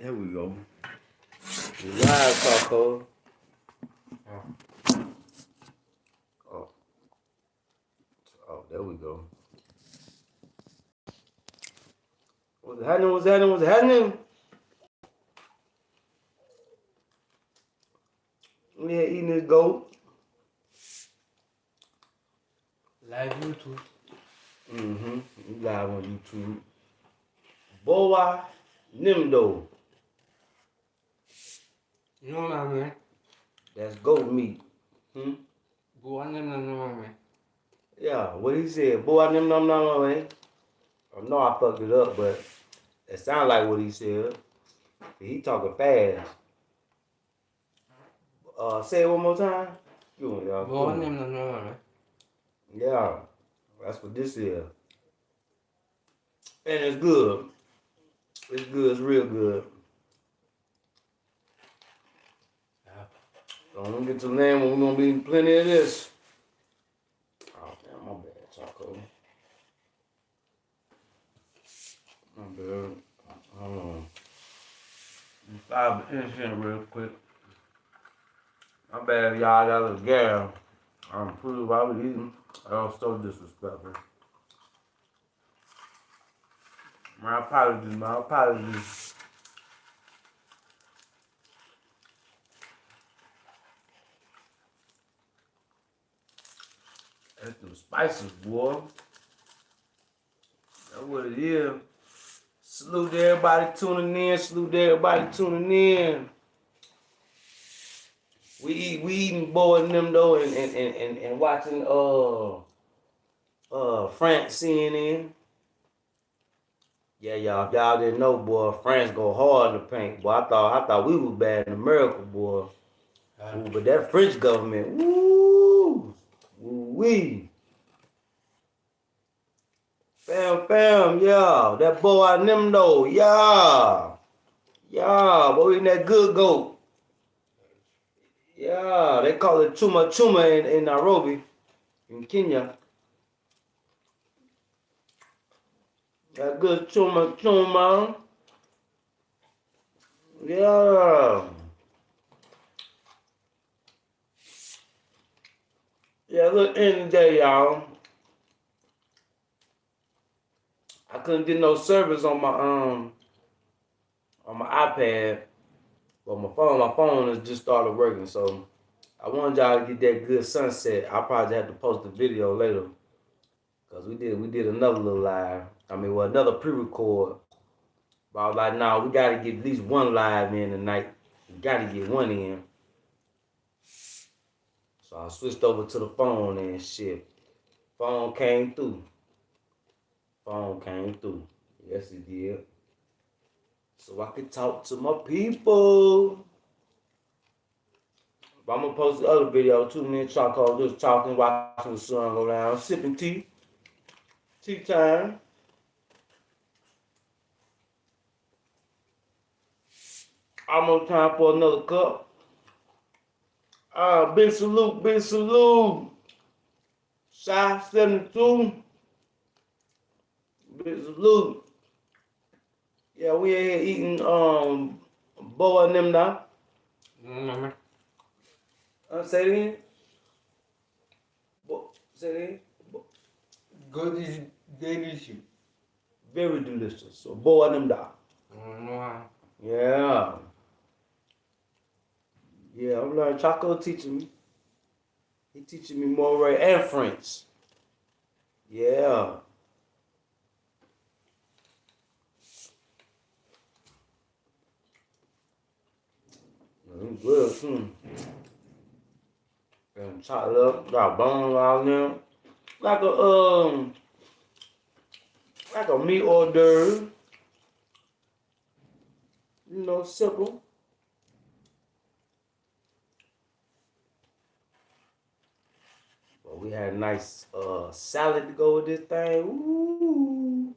There we go. We live, Taco. Oh. Oh, there we go. What's happening? What's happening? What's happening? We here eating this goat. Live YouTube. Mm-hmm. We live on YouTube. Boa Nimdo. You know what I mean? That's goat meat. Boy, man. Yeah, what he said. Boa Nim Nom Nom, man. I know I fucked it up, but it sounded like what he said. He talking fast. Say it one more time. Boy, man. Yeah, that's what this is. And it's good. It's good. It's real good. So I'm gonna get to the land when we're gonna be plenty of this. Oh damn, my bad, Taco. My bad. Hold on. 5 minutes in real quick. My bad, y'all. That was gal. I'm pretty while we eating. I was so disrespectful. My apologies. My apologies. That's them spices, boy. That's what it is. Salute to everybody tuning in. Salute to everybody tuning in. We eating boy and them though and watching France CNN. Yeah, y'all didn't know, boy. France go hard in the paint, boy. I thought we was bad in America, boy. Ooh, but that French government, woo, wee. Fam, yeah. That boy and them though, yeah. Yeah, boy, eating that good goat. Yeah, they call it chuma in Nairobi, in Kenya. That good chuma. Yeah. Yeah, look, end of the day, y'all. I couldn't get no service on my iPad. But my phone has just started working, so I wanted y'all to get that good sunset. I'll probably have to post the video later. Cause we did another little live. Another pre-record. But I was like, nah, we gotta get at least one live in tonight. We gotta get one in. So I switched over to the phone and shit. Phone came through. Yes, it did. So I could talk to my people. But I'm gonna post the other video too. Me and Choco just talking, watching the sun go down, sipping tea. Tea time. Almost time for another cup. Big salute. Shy 72. Big salute. Yeah, we in here eating boa and them now. Say it again. Say it again. God is delicious. Very delicious. So boa and them now. Yeah. Yeah, I'm learning. Choco teaching me. He teaching me Moray and French. Yeah. Good too. And chop it up, got bones out there. Like a meat hors d'oeuvre. You know, simple. But we had a nice salad to go with this thing. Ooh.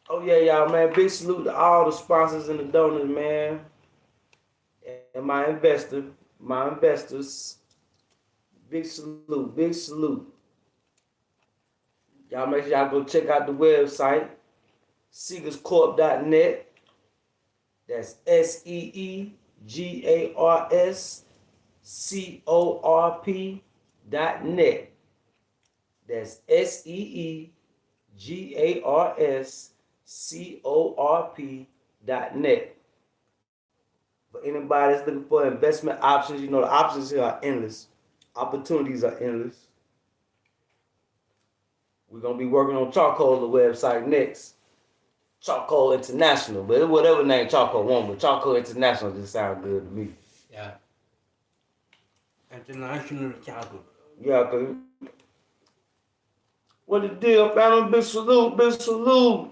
Oh yeah, y'all, man. Big salute to all the sponsors and the donors, man. And my investors. Big salute. Y'all make sure y'all go check out the website. SeegersCorp.net. That's SeegersCorp.net. That's SeegersCorp.net. For anybody that's looking for investment options, you know the options here are endless. Opportunities are endless. We're gonna be working on Charcoal, the website next. Charcoal International, but whatever name Charcoal want, but Charcoal International just sounds good to me. Yeah. International Charcoal. Yeah, cause what the deal, family? Big salute, big salute.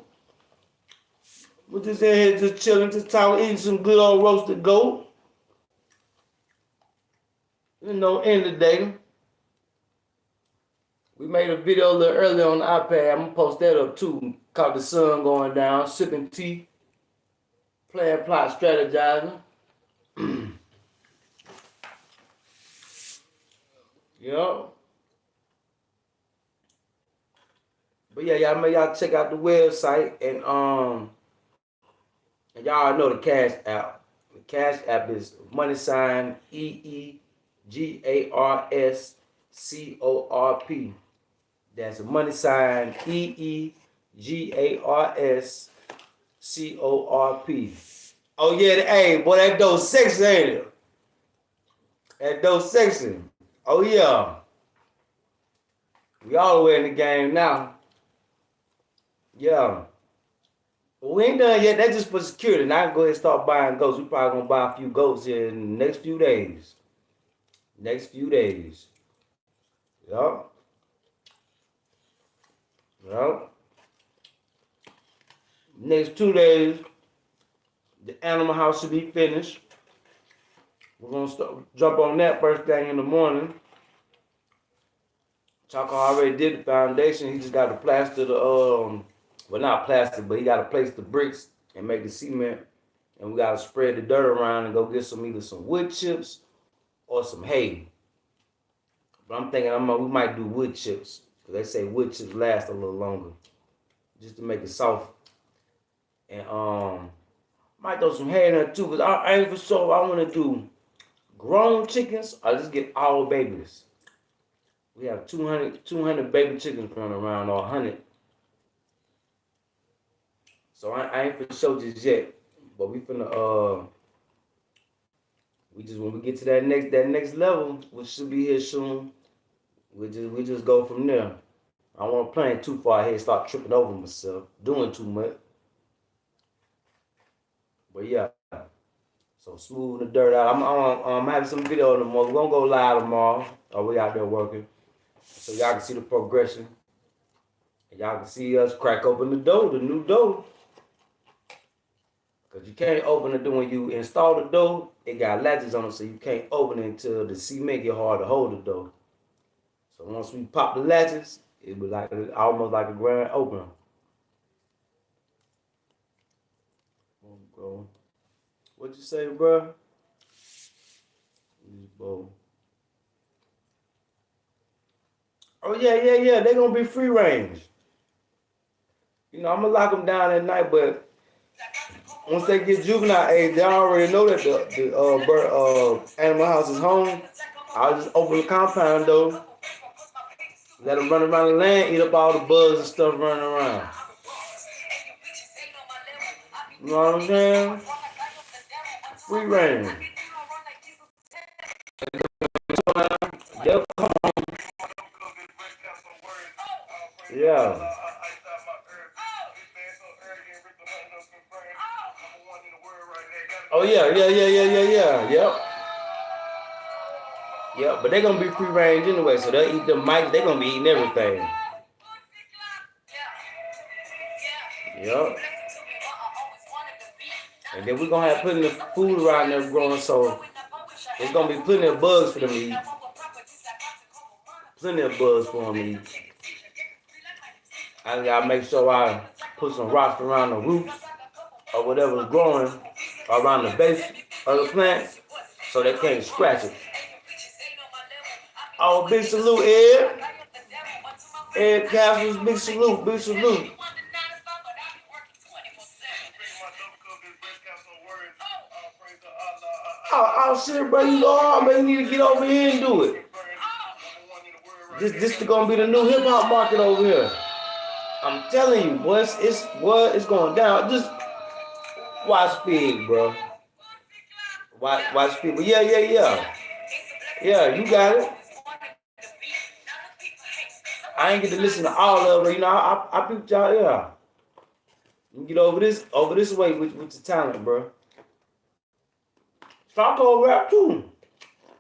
We're just in here just chilling, just talking, eating some good old roasted goat. You know, end of the day. We made a video a little earlier on the iPad. I'm gonna post that up too. Caught the sun going down, sipping tea, playing plot, strategizing. Yup. But yeah, y'all make y'all check out the website and y'all know the Cash App. The Cash App is money sign EEGARSCORP. That's a money sign EEGARSCORP. Oh yeah, hey, boy, that dope sexy, ain't it? That dope sexy. Oh yeah. We all the way in the game now. Yeah. Well, we ain't done yet. That's just for security. Now I can go ahead and start buying goats. We probably gonna buy a few goats here in the next few days. Next few days. Yup. Yup. Next 2 days, the animal house should be finished. We're gonna jump on that first thing in the morning. Chaco already did the foundation. He just got to plaster the well, not plaster, but he got to place the bricks and make the cement. And we got to spread the dirt around and go get either some wood chips or some hay. But I'm thinking we might do wood chips because they say wood chips last a little longer, just to make it soft. And might throw some hay in there too because I ain't for sure I want to do grown chickens or just get all babies. We have 200 baby chickens running around, or 100. So I ain't for sure just yet. But we finna when we get to that next level, which should be here soon, we just go from there. I don't want to plan too far ahead, start tripping over myself, doing too much. But yeah, so smooth the dirt out. I'm having some video tomorrow. We're gonna go live tomorrow. We out there working, so y'all can see the progression, and y'all can see us crack open the door, the new door. Cause you can't open the door when you install the door. It got latches on it, so you can't open it until the cement get hard to hold the door. So once we pop the latches, it be like almost like a grand opener. What you say, bro? Oh yeah. They gonna be free range. You know, I'm gonna lock them down at night, but once they get juvenile age, they already know that the animal house is home. I'll just open the compound door, let them run around the land, eat up all the bugs and stuff running around. You know what I'm saying? Free range. Yep. Yeah. Oh yeah. Yep. But they're gonna be free range anyway, so they'll eat the mice. They're gonna be eating everything. Yep. And then we're gonna have plenty of food around there growing, so there's gonna be plenty of bugs for them to eat. Plenty of bugs for them to eat. I gotta make sure I put some rocks around the roots or whatever's growing around the base of the plants so they can't scratch it. Oh, big salute, Ed. Ed Castles, big salute. Oh shit, bro, you go hard, man. You need to get over here and do it. This is gonna be the new hip hop market over here. I'm telling you, boy, it's going down. Just watch Fig, bro. Watch Fig. But yeah. Yeah, you got it. I ain't get to listen to all of it, you know. I peeped y'all, yeah. You get over this way with the talent, bro. Charcoal rap too.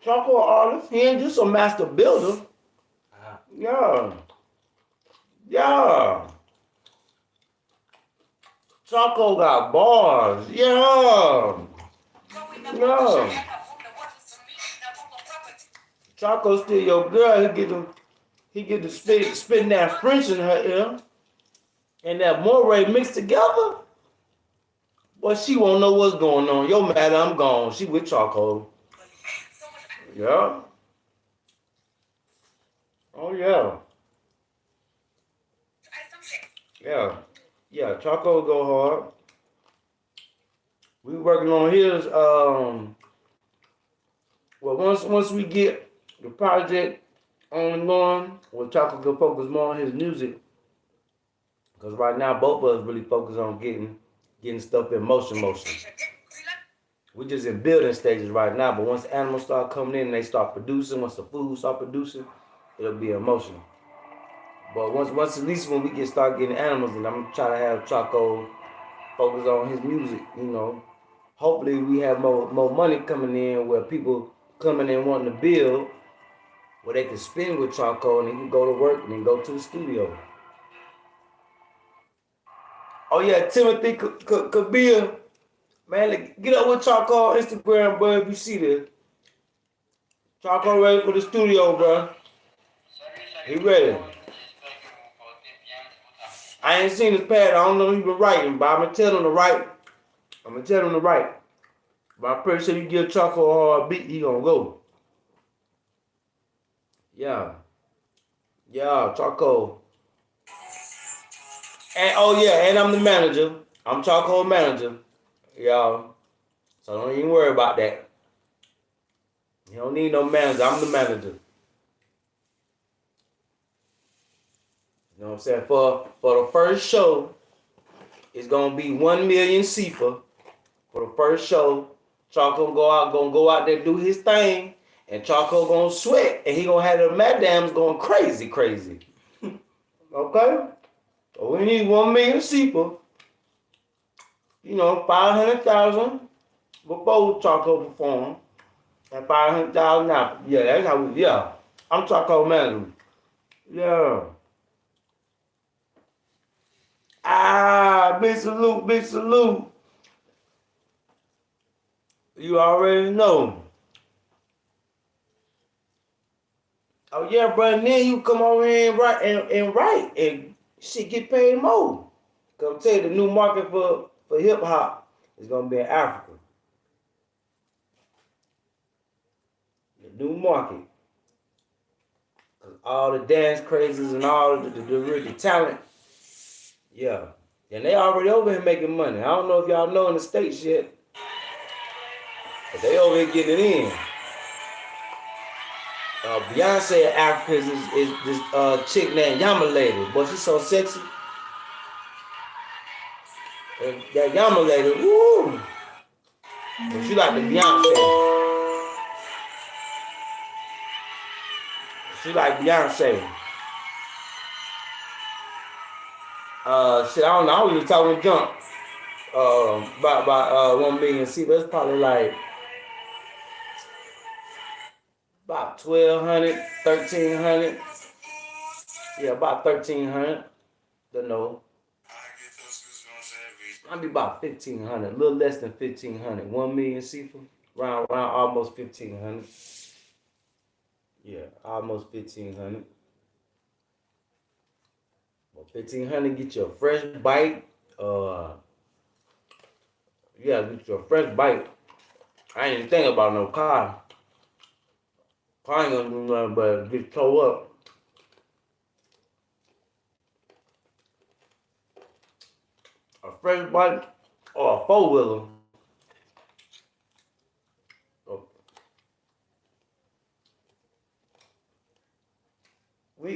Charcoal artist. He ain't just a master builder. Yeah. Yeah. Charcoal got bars. Yeah. Yeah. Charcoal still your girl. He get to spitting that French in her ear and that moray mixed together. Well, she won't know what's going on. Yo, mad, I'm gone. She with Charcoal. Yeah. Oh yeah. Yeah. Yeah. Charcoal go hard. We working on his well once we get the project on and going, well Charcoal can focus more on his music. Cause right now both of us really focus on getting stuff in motion. We're just in building stages right now, but once animals start coming in and they start producing, once the food start producing, it'll be emotional. But once at least when we start getting animals, and I'm trying to have Chaco focus on his music, you know. Hopefully we have more money coming in where people coming in wanting to build, where they can spend with Chaco and they can go to work and then go to the studio. Oh yeah, Timothy Kabir, man, get up with Chaco on Instagram, bro. If you see this, Chaco ready for the studio, bro. He ready. I ain't seen his pad. I don't know if he been writing, but I'm gonna tell him to write. But I'm pretty sure you give Chaco a hard beat, he gonna go. Yeah. Yeah, Chaco. And oh yeah, and I'm the manager. I'm Chaco manager. Y'all. So don't even worry about that. You don't need no manager. I'm the manager. You know what I'm saying? For the first show, it's gonna be 1 million CFA for the first show. Chaco gonna go out there do his thing, and Chaco gonna sweat, and he gonna have the madams going crazy. Okay? So we need 1 million CFA. You know, 500,000 before Chaco perform, and 500,000 now. Yeah, that's how we. Yeah, I'm Chaco man. Yeah. Ah, big salute, big salute. You already know. Oh yeah, bro. And then you come over here and write and shit get paid more. Cause I'm tell you, the new market for hip hop is gonna be in Africa. The new market. Cause all the dance crazes and all the talent, yeah. And they already over here making money. I don't know if y'all know in the States yet, but they over here getting it in. Beyonce in Africa is this chick named Yama Lady. Boy, she's so sexy. That Yama Lady, woo! But she like the Beyonce. She like Beyonce. Shit, I don't know. I was just talking to Jump about 1 million. See, that's probably like about 1,200, 1,300. Yeah, about 1,300. Don't know. I'd be about 1,500, a little less than 1,500. 1 million seafood, around almost 1,500. Yeah, almost 1,500. Well, 1,500 get you a fresh bite. Yeah, get you a fresh bite. I ain't even think about no car. Car ain't gonna do nothing but get towed up. A fresh bite or a four wheeler.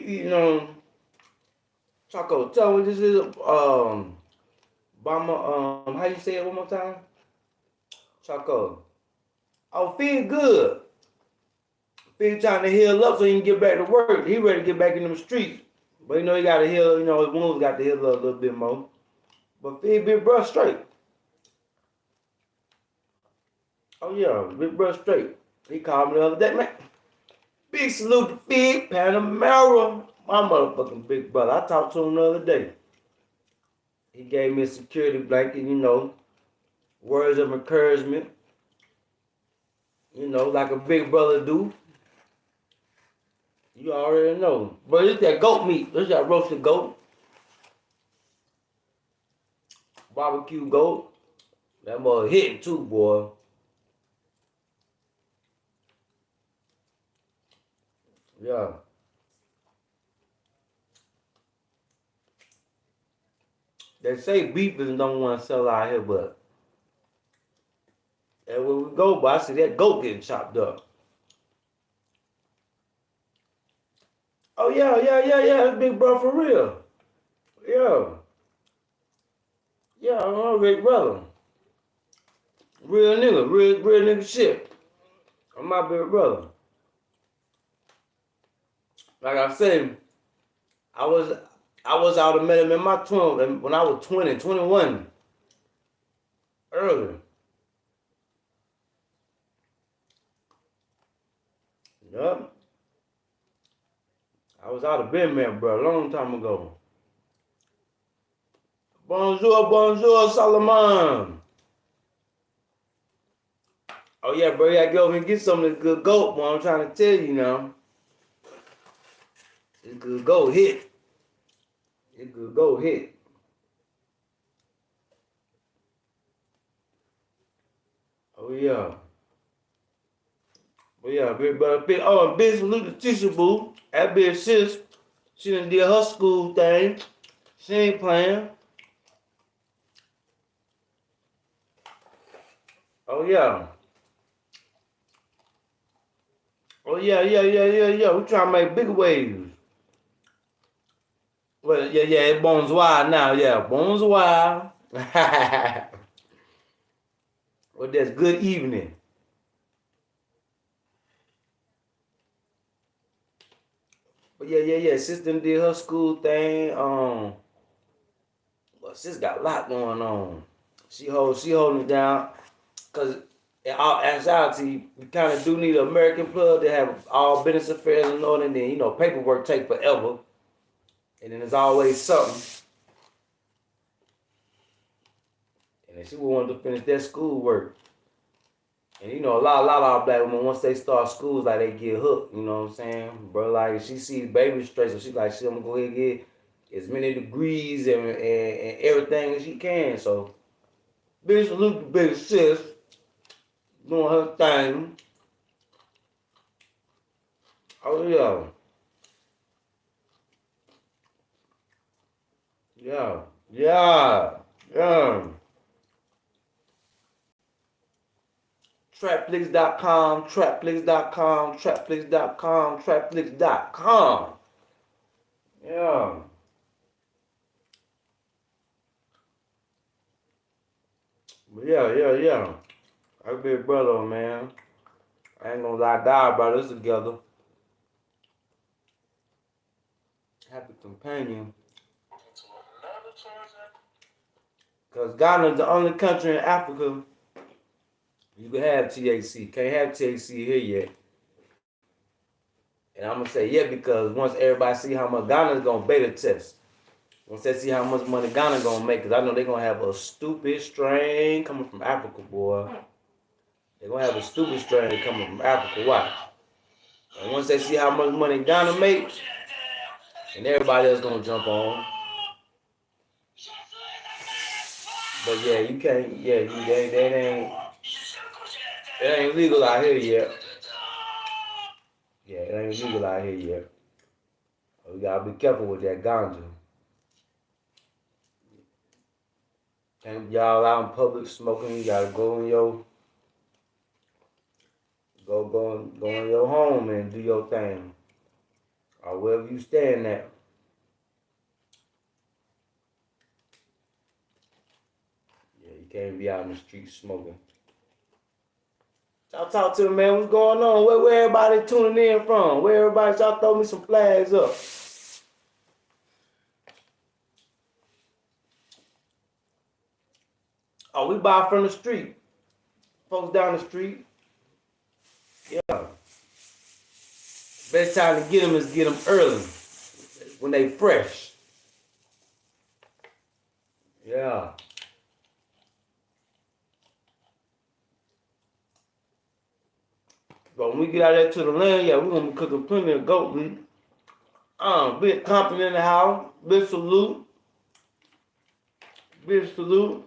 eating Choco. Tell me what this is. How you say it one more time? Choco. Oh, feel good. Feel trying to heal up so he can get back to work. He ready to get back in them streets. But he got to heal, his wounds got to heal up a little bit more. But Fig big bro straight. Oh yeah, big bro straight. He called me the other day, man. Big salute to Fig, Panamera. My motherfucking big brother. I talked to him the other day. He gave me a security blanket, words of encouragement. Like a big brother do. You already know. But it's that goat meat. It's that roasted goat. Barbecue goat. That mother hitting too, boy. Yeah. They say beef is don't want to sell out here, but everywhere we go, but I see that goat getting chopped up. Oh yeah. That's big bro for real. Yeah. Yeah, I'm a big brother. Real nigga, real nigga shit. I'm my big brother. Like I said, I was out of met him in my 20 when I was 20, 21. Early. Yup. I was out of bed, man, bro, a long time ago. Bonjour, Solomon. Oh yeah, bro, you gotta go over and get some of this good goat, boy. I'm trying to tell you now. This good goat hit. This good goat hit. Oh yeah. Oh yeah, big brother. Big salute to teacher boo. That bitch sis. She done did her school thing. She ain't playing. Oh yeah. Oh yeah. We trying to make big waves. Well, yeah, bonsoir now, yeah. Bonsoir. Well, that's good evening. But yeah. Sister did her school thing. Well, sis got a lot going on. She holding it down. Cause in all anxiety, we kind of do need an American plug to have all business affairs in order. And then paperwork take forever. And then there's always something. And then she wanted to finish that school work. And a lot of our black women, once they start schools, like they get hooked, you know what I'm saying? Bro, like she sees baby straight, so she's like, I'm gonna go ahead and get as many degrees and everything as she can. So big salute to big sis, doing her thing. Oh yeah. Yeah. Yeah. Yeah. Trapflix.com. Yeah. But yeah. I big brother, man. I ain't gonna lie, die about this together. Happy companion. Because Ghana's the only country in Africa you can have THC. Can't have THC here yet. And I'm gonna say yeah because once everybody see how much Ghana's gonna beta test. Once they see how much money Ghana gonna make, because I know they're gonna have a stupid strain coming from Africa, boy. They're gonna have a stupid strain coming from Africa. Why? And once they see how much money Ghana makes, and everybody else gonna jump on. But yeah, you can't. Yeah, it ain't legal out here yet. Yeah, it ain't legal out here yet. We gotta be careful with that ganja. Can't y'all out in public smoking. You gotta go in your go in your home and do your thing. or wherever you stand at. Yeah, you can't be out in the street smoking. Y'all talk to me, man. What's going on? Where everybody tuning in from? Where everybody? Y'all throw me some flags up. Oh, we buy from the street. Folks down the street. Yeah. Best time to get them is get them early when they fresh. Yeah. But when we get out there to the land, yeah, we're gonna be cooking plenty of goat meat. Big company in the house. Big salute. Big salute.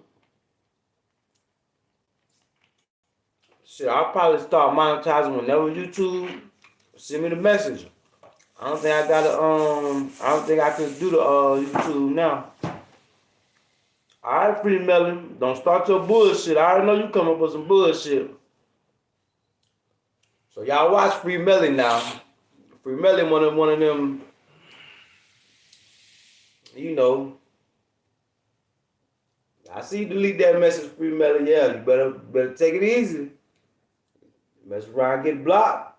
Shit, I'll probably start monetizing whenever YouTube send me the message. I don't think I gotta I don't think I can do the YouTube now. Alright, Free Melon, don't start your bullshit. I already know you coming up with some bullshit. So y'all watch Free Melon now. Free Melon one of them, you know. I see you delete that message, Free Melon. Yeah, you better take it easy. Mess around, get blocked.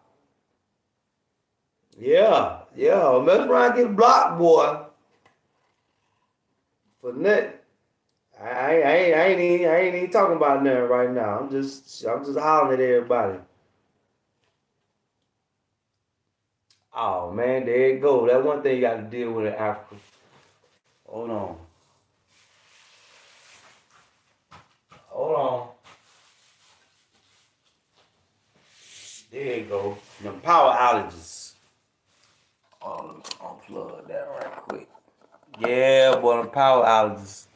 Yeah, mess around, get blocked, boy. For nothing. I ain't even talking about nothing right now. I'm just hollering at everybody. Oh man, there you go. That one thing you got to deal with in Africa. Hold on. There you go. Them power outages. Oh, I'll unplug that right quick. Yeah, boy, the power outages.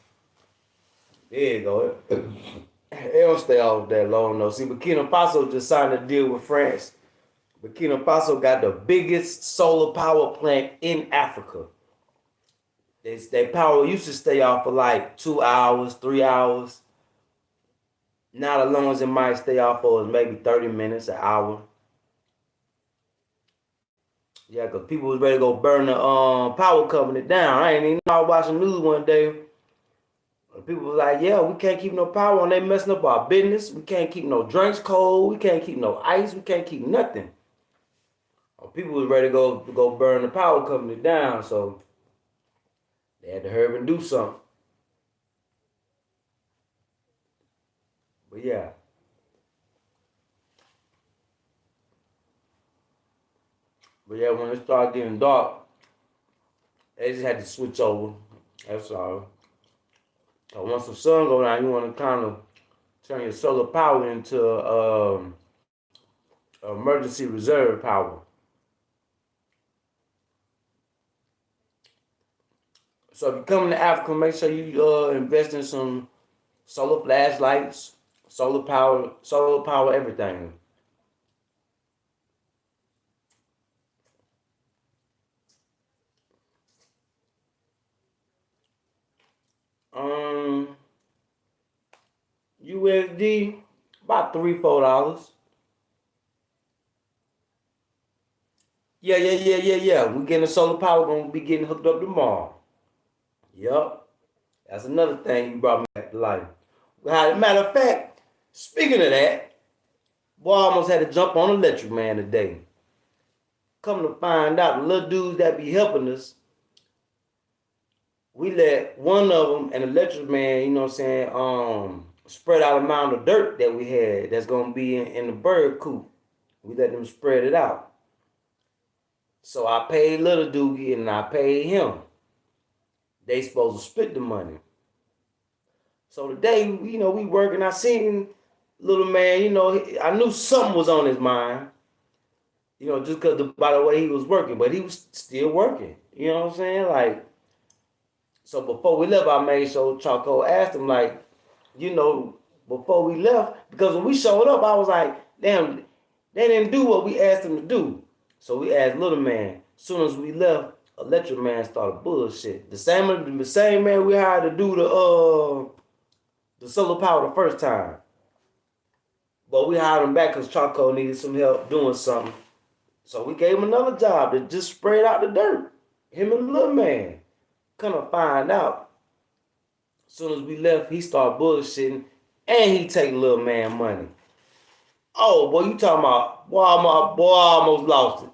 There you go. They don't stay off that long though. See, Burkina Faso just signed a deal with France. Burkina Faso got the biggest solar power plant in Africa. Their power used to stay off for like 2 hours, 3 hours. Now the longest it might stay off for is maybe 30 minutes, an hour. Yeah, because people was ready to go burn the power company down. I ain't even know. I was watching news one day. People was like, yeah, we can't keep no power on. They messing up our business. We can't keep no drinks cold. We can't keep no ice. We can't keep nothing. People was ready to go burn the power company down, so they had to hurry and do something. But yeah. When it started getting dark, they just had to switch over. That's all. So once the sun goes down, you want to kind of turn your solar power into emergency reserve power. So if you come to Africa, make sure you invest in some solar flashlights, solar power, everything. USD about $3-4. Yeah. We getting the solar power. Gonna be getting hooked up tomorrow. Yup. That's another thing you brought me back to life. Matter of fact, speaking of that, boy, I almost had to jump on Electric Man today. Come to find out, the little dudes that be helping us, we let one of them, an Electric Man, you know what I'm saying, spread out amount of dirt that we had that's gonna be in the bird coop. We let them spread it out. So I paid little Doogie and I paid him. They supposed to split the money. So today, we working. I seen little man, I knew something was on his mind. Just because by the way he was working, but he was still working. You know what I'm saying? Like, so before we left, I made sure Choco asked him, like, before we left, because when we showed up, I was like, damn, they didn't do what we asked them to do. So we asked little man. As soon as we left, Electric Man started bullshit. The same man we hired to do the solar power the first time. But we hired him back because Choco needed some help doing something. So we gave him another job to just spread out the dirt. Him and the little man. Come find out, as soon as we left, he started bullshitting and he take little man money. Oh, boy, you talking about, boy, I almost lost it.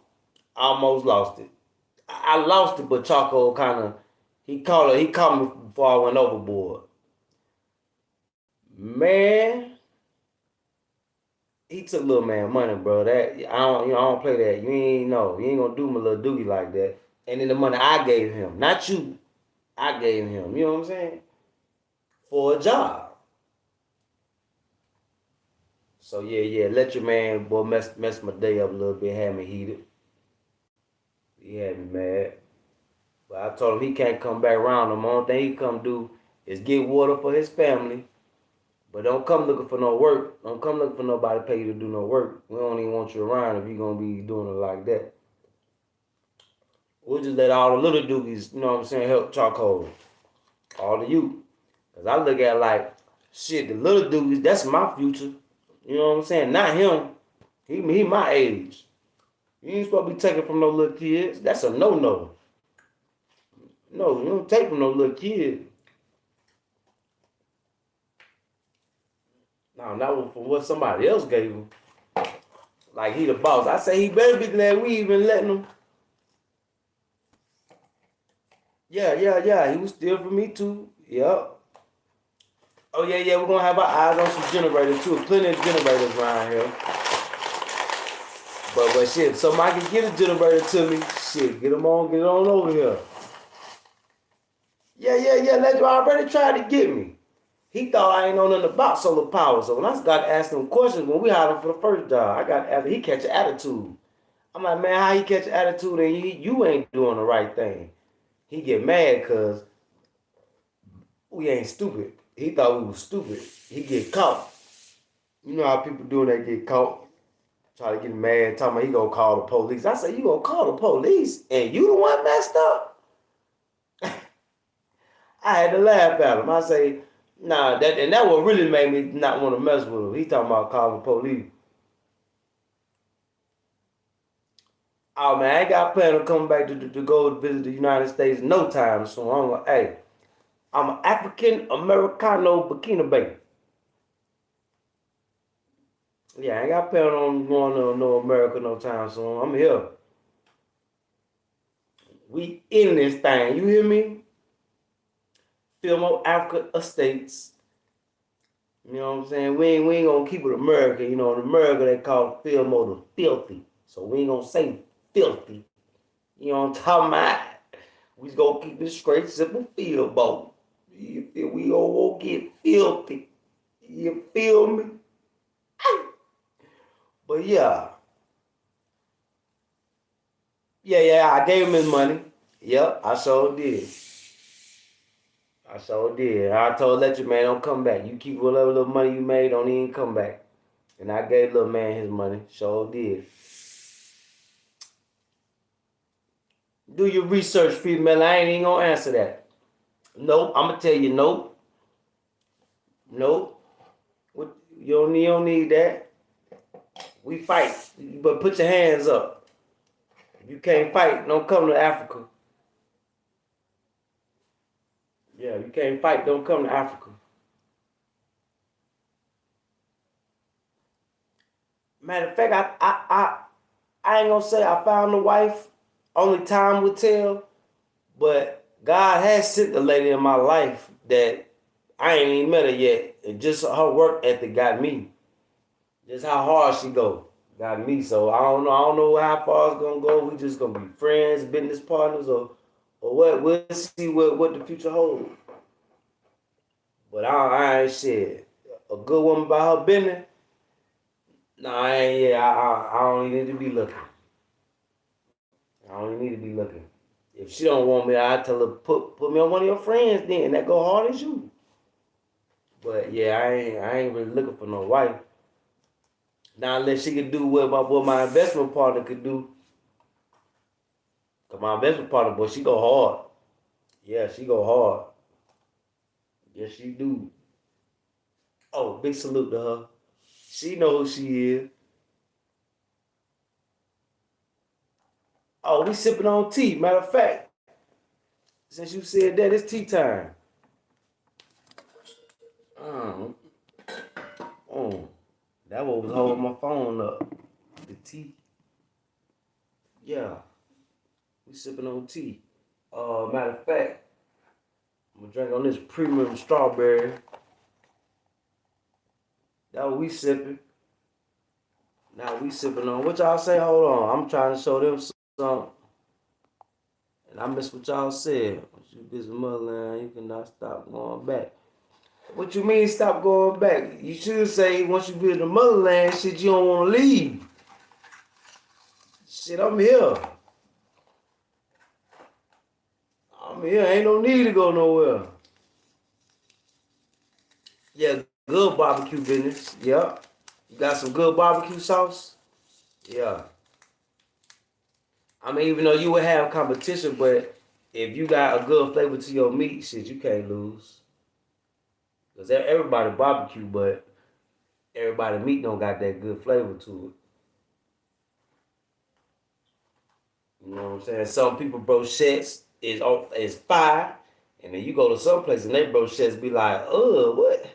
I almost lost it. I lost it, but Chaco kind of, he caught me before I went overboard. Man, he took little man money, bro. That I don't play that. You ain't gonna do my little doogie like that. And then the money I gave him, not you, I gave him. You know what I'm saying? For a job. So yeah, let your man boy mess my day up a little bit, had me heated. He had me mad. But I told him he can't come back around. The only thing he come do is get water for his family. But don't come looking for no work. Don't come looking for nobody to pay you to do no work. We don't even want you around if you're gonna be doing it like that. We'll just let all the little doogies, you know what I'm saying, help charcoal. All the youth. Cause I look at like, shit, the little doogies, that's my future. You know what I'm saying? Not him. He my age. You ain't supposed to be taking from no little kids. That's a no-no. No, you don't take from no little kid. No, that was from what somebody else gave him. Like he the boss. I say he better be glad we even letting him. Yeah. He was still for me too. Yup. Oh yeah. We're gonna have our eyes on some generators too. Plenty of generators around here. But shit, somebody can get a generator to me. Shit, get it on over here. Yeah. Legend already tried to get me. He thought I ain't know nothing about solar power. So when I got asking him questions when we hired him for the first job, I got after he catch an attitude. I'm like, man, how he catch an attitude and you ain't doing the right thing? He get mad cause we ain't stupid. He thought we was stupid. He get caught. You know how people do when they get caught? Try to get mad, talking about he gonna call the police. I said, you gonna call the police and you the one messed up? I had to laugh at him. I say, nah, that what really made me not want to mess with him. He talking about calling the police. Oh man, I ain't got plan on coming back to go visit the United States no time soon. I'm like, hey, I'm an African Americano Burkina Faso. Yeah, I ain't got plan on going to no America no time soon. I'm here. We in this thing. You hear me? Filmo Africa Estates. You know what I'm saying? We ain't gonna keep it America. You know, in America they call Filmo the filthy. So we ain't gonna say filthy. You know what I'm talking about? We just gonna keep it straight, simple Filmo. You feel we all won't get filthy. You feel me? But yeah, I gave him his money. Yep, I sure did. I sure did. I told Electric Man, don't come back. You keep whatever little money you made, don't even come back. And I gave little man his money. Sure did. Do your research, female. I ain't even gonna answer that. Nope. I'm gonna tell you nope. Nope. What, you don't need that. We fight. But put your hands up. If you can't fight, don't come to Africa. Yeah, you can't fight, don't come to Africa. Matter of fact, I ain't gonna say I found a wife. Only time will tell. But God has sent a lady in my life that I ain't even met her yet. And just her work ethic got me. Just how hard she go got me. So I don't know. I don't know how far it's gonna go. We just gonna be friends, business partners, or what. We'll see what the future holds. But I ain't shit. A good woman about her business. Nah, I ain't. Yeah, I don't even need to be looking. I don't even need to be looking. If she don't want me, I tell her put me on one of your friends. Then that go hard as you. But yeah, I ain't really looking for no wife. Now unless she could do what my investment partner could do. Cause my investment partner, boy, she go hard. Yeah, she go hard. Yes, she do. Oh, big salute to her. She know who she is. Oh, we sipping on tea. Matter of fact, since you said that, it's tea time. Um, oh, that what was holding my phone up. The tea. Yeah, we sipping on tea. Matter of fact, I'm gonna drink on this premium strawberry. That what we sipping. Now we sipping on. What y'all say? Hold on. I'm trying to show them something. And I missed what y'all said. Once you visit motherland, you cannot stop going back. What you mean stop going back? You should say once you visit the motherland, shit, you don't want to leave. Shit, I'm here. I'm here. Ain't no need to go nowhere. Yeah, good barbecue business. Yeah. You got some good barbecue sauce? Yeah. I mean, even though you would have competition, but if you got a good flavor to your meat, shit, you can't lose. Because everybody barbecue, but everybody meat don't got that good flavor to it. You know what I'm saying? Some people brochettes is fire, and then you go to some place and they brochettes be like, what?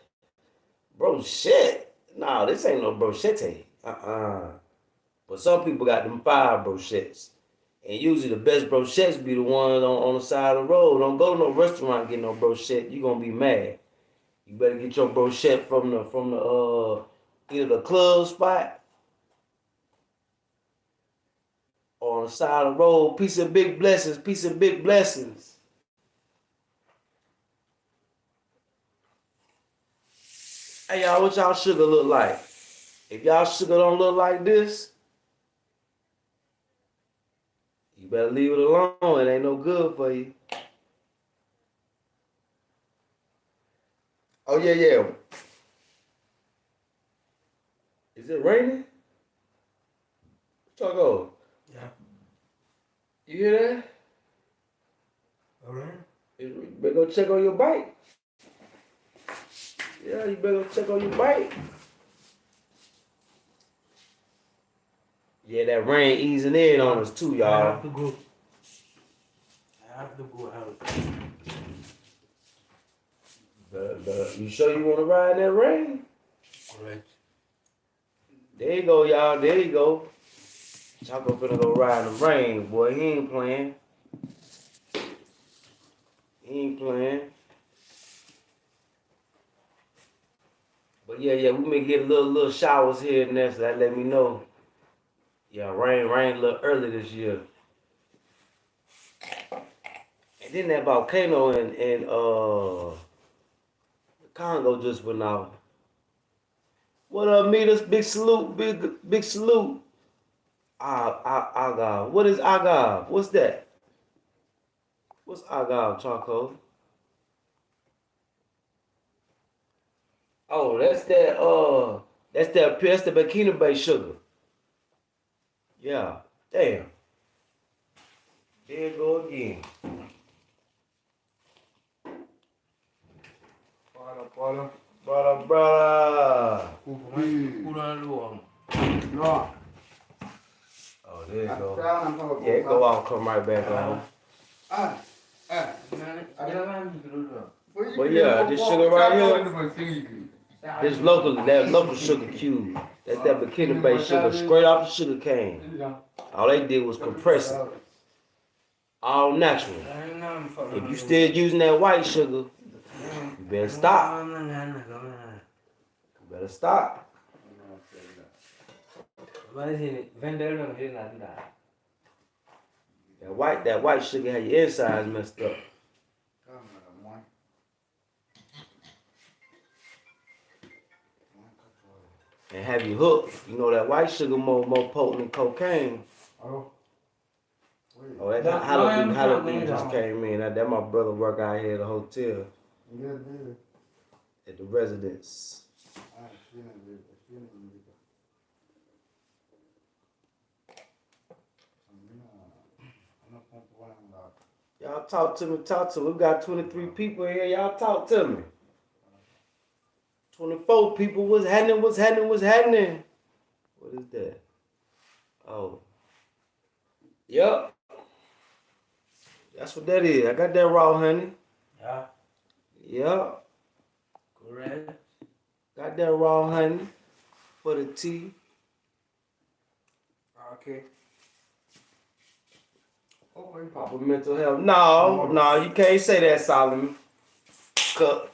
Brochette? Nah, this ain't no brochette. But some people got them fire brochettes. And usually the best brochettes be the ones on the side of the road. Don't go to no restaurant and get no brochette. You gonna be mad. You better get your brochette from the either the club spot or on the side of the road. Piece of big blessings. Piece of big blessings. Hey y'all, what y'all sugar look like? If y'all sugar don't look like this, you better leave it alone. It ain't no good for you. Oh yeah. Is it raining? Choco. Yeah. You hear that? Alright. You better go check on your bike. Yeah, you better go check on your bike. Yeah, that rain easing in on us too, y'all. I have to go. I have to go out. You sure you want to ride in that rain? Correct. There you go, y'all. There you go. Choco finna go ride in the rain, boy. He ain't playing. He ain't playing. But yeah, we may get little showers here and there, so that let me know. Yeah, rain a little early this year. And then that volcano in Congo just went out. What up, Metas? Big salute, big salute. Agave. What is agave? What's that? What's agave, Charcoal? Oh, that's the Burkina Bay sugar. Yeah. Damn. There you go again. Brother. No. Oh, there you go. Yeah, go out, come right back on. But yeah, this sugar right here, this local sugar cube. That's that Burkina Bay sugar straight off the sugar cane. All they did was compress it. All natural. If you still using that white sugar, you better stop. You better stop. That white sugar had your insides messed up. And have you hooked. You know that white sugar more potent than cocaine. Oh, that Halloween just came in. That my brother work out here at the hotel. At the residence. Y'all talk to me. We got 23 people here. Y'all talk to me. 24 people. What's happening? What is that? Oh. Yup. That's what that is. I got that raw honey. Yeah. Yeah. Correct. Got that raw honey for the tea. Okay. For mental health. No, you can't say that, Solomon. Cause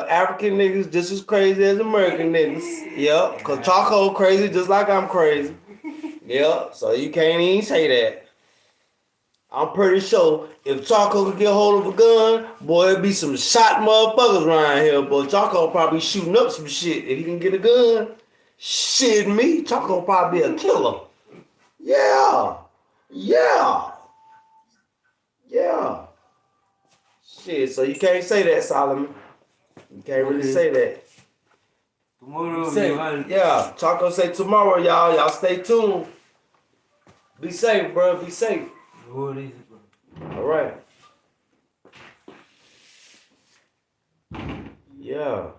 African niggas just as crazy as American niggas. Yep. Cause Choco crazy just like I'm crazy. Yep. So you can't even say that. I'm pretty sure if Choco could get hold of a gun, boy, it'd be some shot motherfuckers around here. Boy, Choco probably shooting up some shit. If he can get a gun, shit me, Choco probably be a killer. Yeah. Yeah. Yeah. Shit, so you can't say that, Solomon. You can't really say that. Tomorrow Say, you have. yeah, Choco say tomorrow, y'all. Y'all stay tuned. Be safe, bro. Be safe. No worries, bro. All right. Yeah.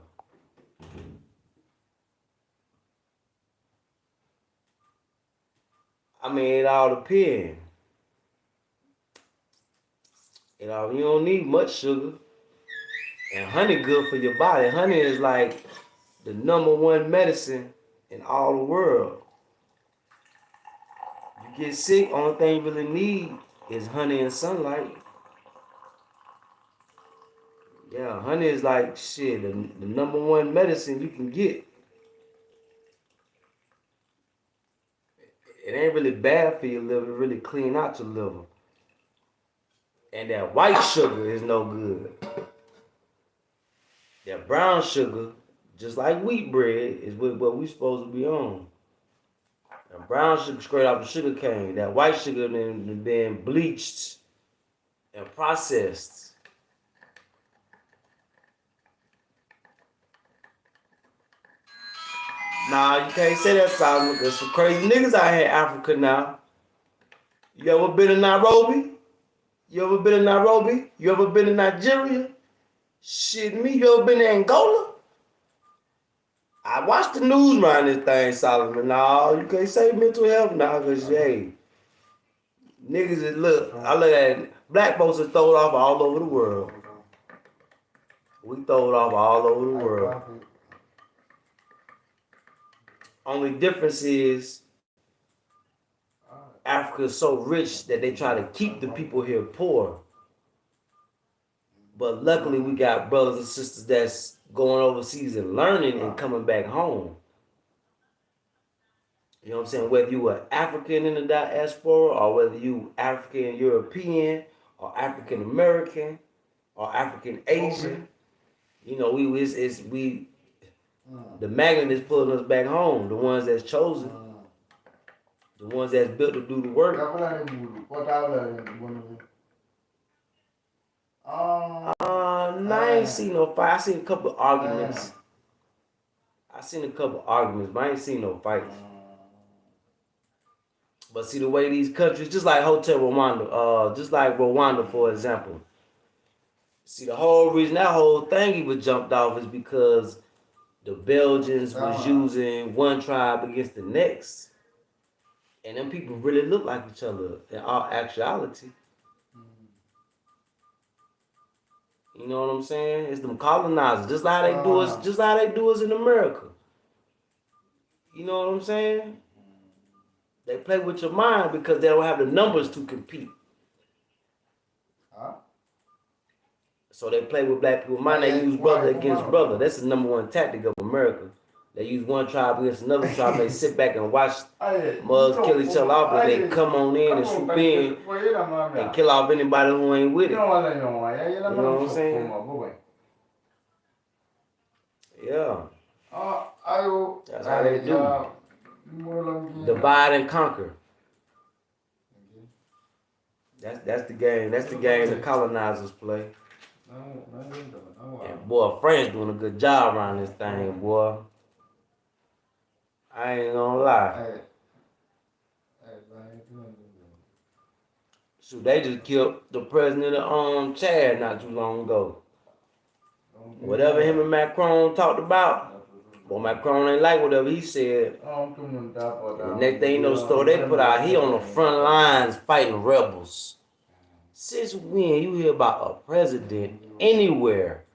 I mean, it all depends. You don't need much sugar. And honey good for your body. Honey is like the #1 medicine in all the world. You get sick, only thing you really need is honey and sunlight. Yeah, honey is like shit, the #1 medicine you can get. It ain't really bad for your liver, it really clean out your liver. And that white sugar is no good. That brown sugar, just like wheat bread, is what we supposed to be on. That brown sugar straight off the sugar cane. That white sugar then been bleached and processed. Nah, you can't say that, Solomon, because some crazy niggas out here in Africa now. You ever been in Nairobi? You ever been in Nairobi? You ever been in Nigeria? Shit, me, you ever been in Angola? I watched the news around this thing, Solomon. No, you can't say mental health now, because, hey, niggas is, I look at it, black folks are thrown off all over the world. We throw it off all over the world. Only difference is Africa is so rich that they try to keep the people here poor. But luckily we got brothers and sisters that's going overseas and learning and coming back home. You know what I'm saying? Whether you are African in the diaspora or whether you African European or African American or African Asian, you know, the magnet is pulling us back home. The ones that's chosen, the ones that's built to do the work. I ain't seen no fight. I seen a couple of arguments. But I ain't seen no fights. But see the way these countries, just like just like Rwanda, for example. See, the whole reason that whole thing even jumped off is because the Belgians was using one tribe against the next. And them people really look like each other in all actuality. You know what I'm saying? It's them colonizers, just like they do us in America. You know what I'm saying? They play with your mind because they don't have the numbers to compete. So they play with black people's mind. They use brother against brother. That's the #1 tactic of America. They use one tribe against another tribe. They sit back and watch mothers kill each other off, and they come on in and swoop in and kill off anybody who ain't with it. You know what I'm saying? Yeah. That's how they do. Divide and conquer. That's the game. That's the game the colonizers play. And boy, France doing a good job around this thing, boy. I ain't gonna lie. So they just killed the president of Chad not too long ago. Whatever him and Macron talked about, well, Macron ain't like whatever he said. And the next thing you know, story they put out, he on the front lines fighting rebels. Since when you hear about a president anywhere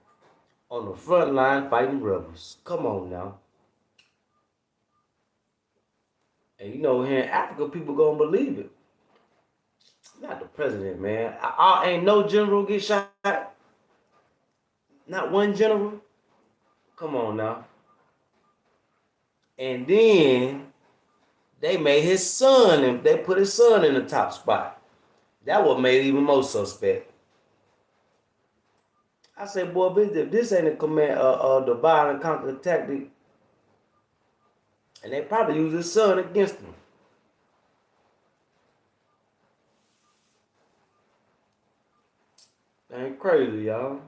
on the front line fighting rebels? Come on now. And you know, here in Africa, people gonna believe it. Not the president, man. Ain't no general get shot. Not one general. Come on now. And then they made his son, and they put his son in the top spot. That what made it even more suspect. I said, boy, if this ain't a command, divide and conquer tactic, and they probably use his son against him. That ain't crazy, y'all.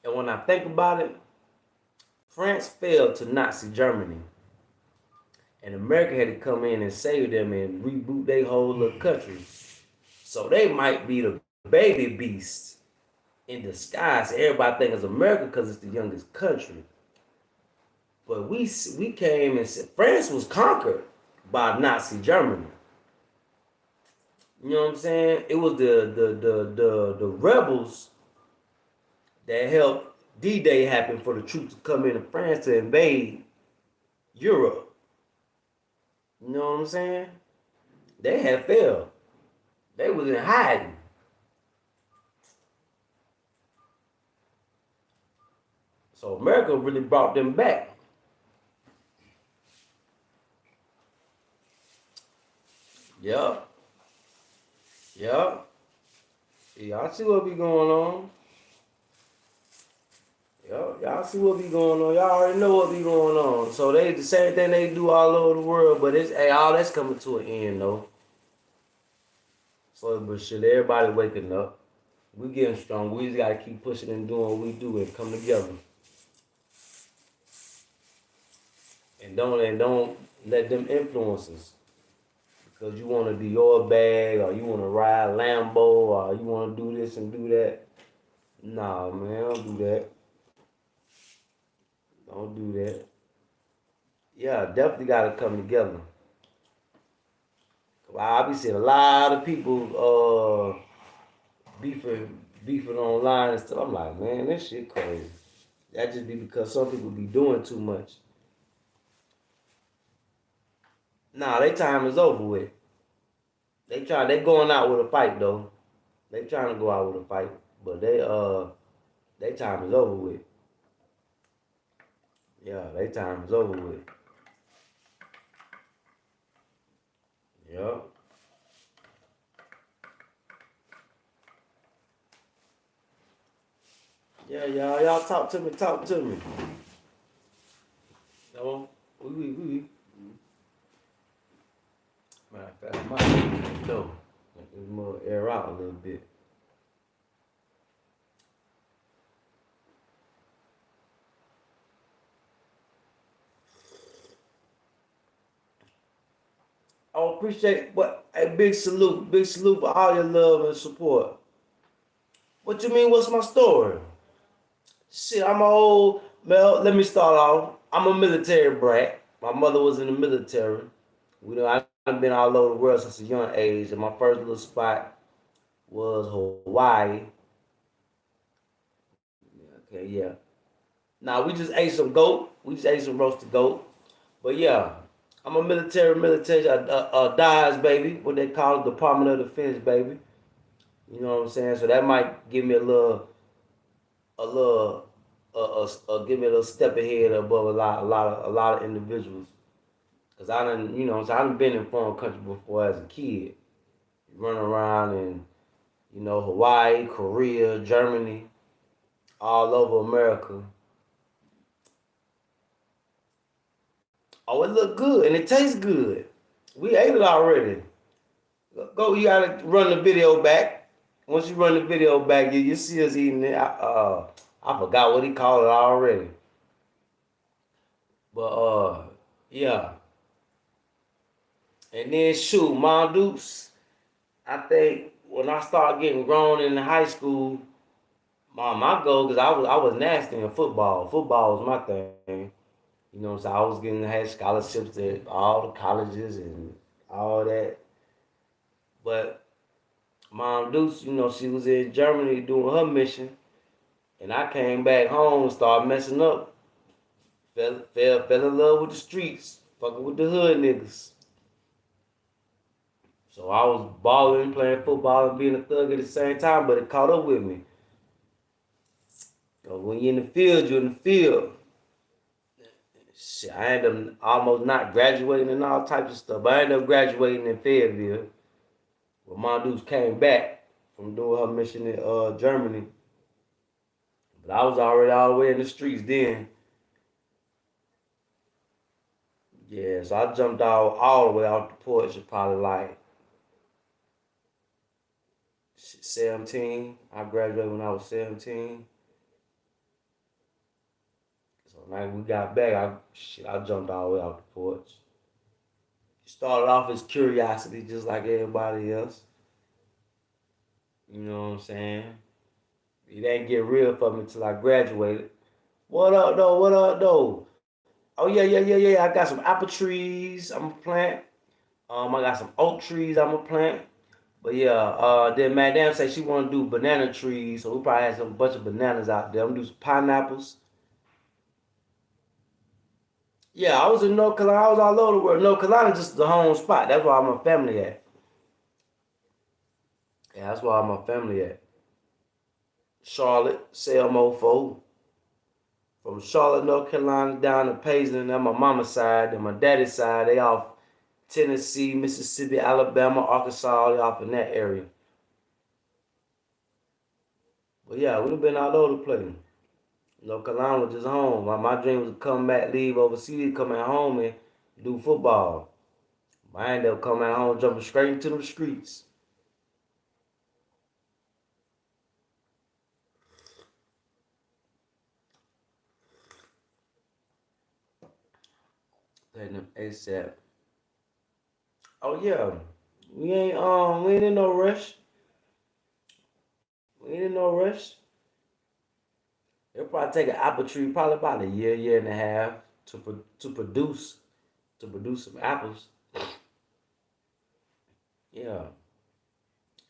And when I think about it, France fell to Nazi Germany. And America had to come in and save them and reboot their whole little country. So they might be the baby beasts in disguise. Everybody think it's America because it's the youngest country. But we came and said France was conquered by Nazi Germany. You know what I'm saying? It was the rebels that helped D-Day happen for the troops to come into France to invade Europe. You know what I'm saying? They had failed. They was in hiding. So America really brought them back. Yup. Yup. Y'all see what be going on. Y'all see what be going on. Y'all already know what be going on. So they the same thing they do all over the world, but it's all that's coming to an end though. So but shit, everybody waking up. We getting strong. We just gotta keep pushing and doing what we do and come together. And don't let them influence us. Because you wanna do your bag or you wanna ride Lambo or you wanna do this and do that. Nah man, don't do that. Don't do that. Yeah, definitely gotta come together. I be seeing a lot of people beefing online and stuff. I'm like, man, this shit crazy. That just be because some people be doing too much. Nah, their time is over with. They going out with a fight though. They trying to go out with a fight, but their time is over with. Yeah, their time is over with. Yeah. Yeah, y'all talk to me, talk to me. No, we. Matter of fact, I might no. Let this more air out a little bit. I appreciate what a big salute for all your love and support. What you mean? What's my story? Shit, I'm a old. Well, let me start off. I'm a military brat. My mother was in the military. I've been all over the world since a young age, and my first little spot was Hawaii. Okay, yeah. Now we just ate some goat. We just ate some roasted goat. But yeah, I'm a military, DIES baby, what they call it, Department of Defense baby. You know what I'm saying? So that might give me a little, give me a little step ahead above a lot of individuals. Cause I done, you know, so I done been in foreign countries before as a kid, running around in, you know, Hawaii, Korea, Germany, all over America. Oh, it look good and it tastes good. We ate it already. Go, you gotta run the video back. Once you run the video back, you see us eating it. I forgot what he called it already. But yeah. And then shoot, Mom Dukes. I think when I started getting grown in high school, my goal, because I was nasty in football. Football was my thing. You know, so I was had scholarships to all the colleges and all that. But Mom Deuce, she was in Germany doing her mission, and I came back home, started messing up, fell in love with the streets, fucking with the hood niggas. So I was balling, playing football, and being a thug at the same time, but it caught up with me. 'Cause when you're in the field, you're in the field. Shit, I ended up almost not graduating and all types of stuff. But I ended up graduating in Fayetteville. But my dudes came back from doing her mission in Germany. But I was already all the way in the streets then. Yeah, so I jumped out all the way out the porch at probably like 17. I graduated when I was 17. So when we got back, I jumped all the way out the porch. Started off as curiosity, just like everybody else. You know what I'm saying? It didn't get real for me until I graduated. What up, though? What up, though? Oh yeah. I got some apple trees. I'm gonna plant. I got some oak trees. I'm gonna plant. But yeah, then Madame said she want to do banana trees, so we probably had some bunch of bananas out there. I'm gonna do some pineapples. Yeah, I was in North Carolina. I was all over the world. North Carolina just the home spot. That's where my family at. Yeah, that's where my family at. Charlotte, Selma, Fo. From Charlotte, North Carolina, down to Paisley, on my mama's side, and my daddy's side, they off Tennessee, Mississippi, Alabama, Arkansas, they off in that area. But yeah, we've been all over the place. North Carolina was just home. My dream was to come back, leave overseas, come at home and do football. I ended up coming at home, jumping straight into the streets. Playing them ASAP. Oh yeah, we ain't in no rush. We ain't in no rush. It'll probably take an apple tree, probably about a year and a half to produce some apples. Yeah,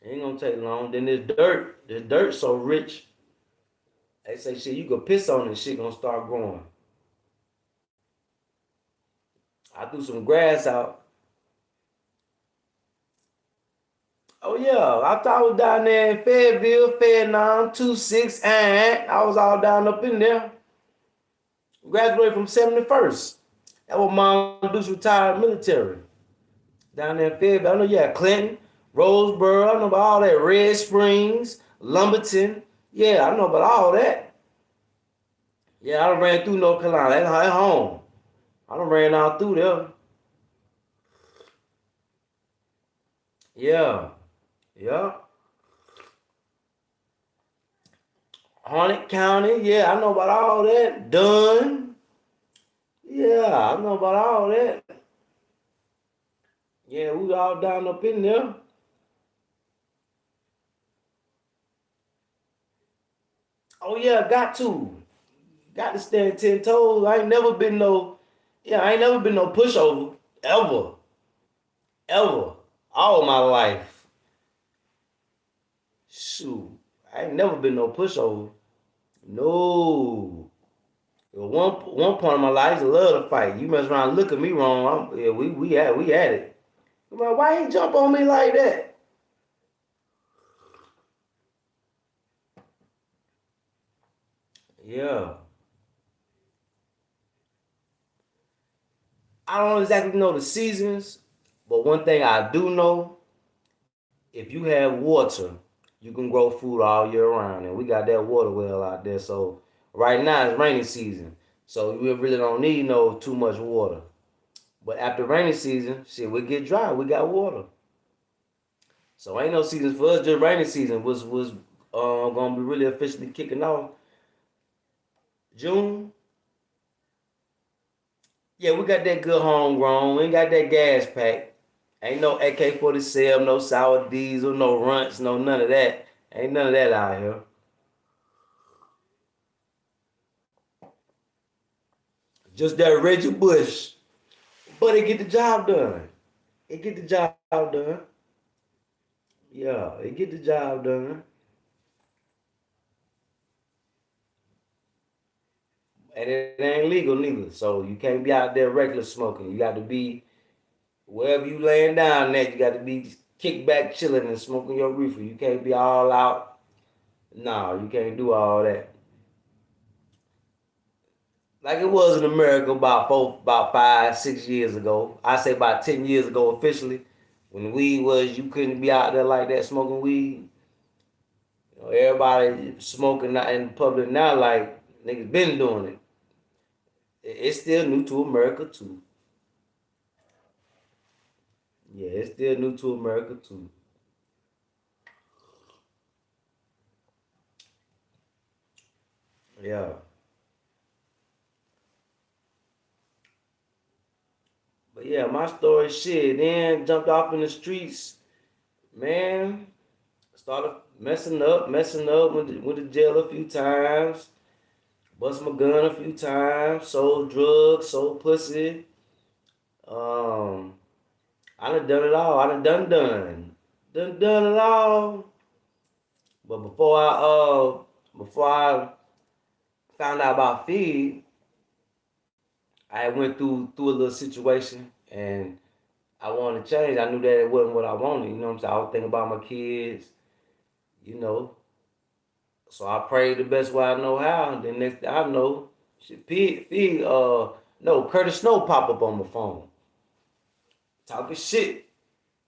it ain't gonna take long. Then this dirt so rich. They say shit, you could piss on it, shit gonna start growing. I threw some grass out. Oh yeah, I thought I was down there in Fayetteville, Fairlawn, 26, and I was all down up in there. Graduated from 71st. That was Mom Deuce retired military. Down there in Fayetteville. I know you had Clinton, Roseboro, I know about all that. Red Springs, Lumberton. Yeah, I know about all that. Yeah, I done ran through North Carolina at home. I done ran out through there. Yeah, yeah. Harnett County, yeah, I know about all that. Dunn, yeah, I know about all that. Yeah, we all down up in there. Oh yeah, got to stand 10 toes. I ain't never been no pushover ever, ever, all my life. Shoot, I ain't never been no pushover. No. One point of my life, I used to love to fight. You mess around, look at me wrong. Yeah, we had it. I'm like, why he jump on me like that? Yeah, I don't exactly know the seasons, but one thing I do know, if you have water, you can grow food all year round, and we got that water well out there. So right now it's rainy season, so we really don't need no too much water. But after rainy season, shit, we get dry. We got water, so ain't no seasons for us. Just rainy season was gonna be really officially kicking off June. Yeah, we got that good homegrown. We ain't got that gas pack. Ain't no AK-47, no sour diesel, no runts, no none of that. Ain't none of that out here. Just that Reggie Bush. But it get the job done. It get the job done. Yeah, it get the job done. And it ain't legal neither. So you can't be out there regular smoking. You got to be wherever you laying down at, you got to be kick back chilling and smoking your reefer. You can't be all out. No, you can't do all that. Like it was in America about 5, 6 years ago. I say about 10 years ago officially. When weed was, you couldn't be out there like that smoking weed. You know, everybody smoking out in public now, like niggas been doing it. It's still new to America too. Yeah, it's still new to America too. Yeah. But yeah, my story shit. Then jumped off in the streets, man. Started messing up, went to jail a few times, bust my gun a few times, sold drugs, sold pussy. Um, I done done it all. I done it all. But before I found out about feed, I went through a little situation and I wanted to change. I knew that it wasn't what I wanted. You know what I'm saying? I was thinking about my kids. You know, so I prayed the best way I know how. And then next thing I know, shit, no, Curtis Snow pop up on my phone, talking shit,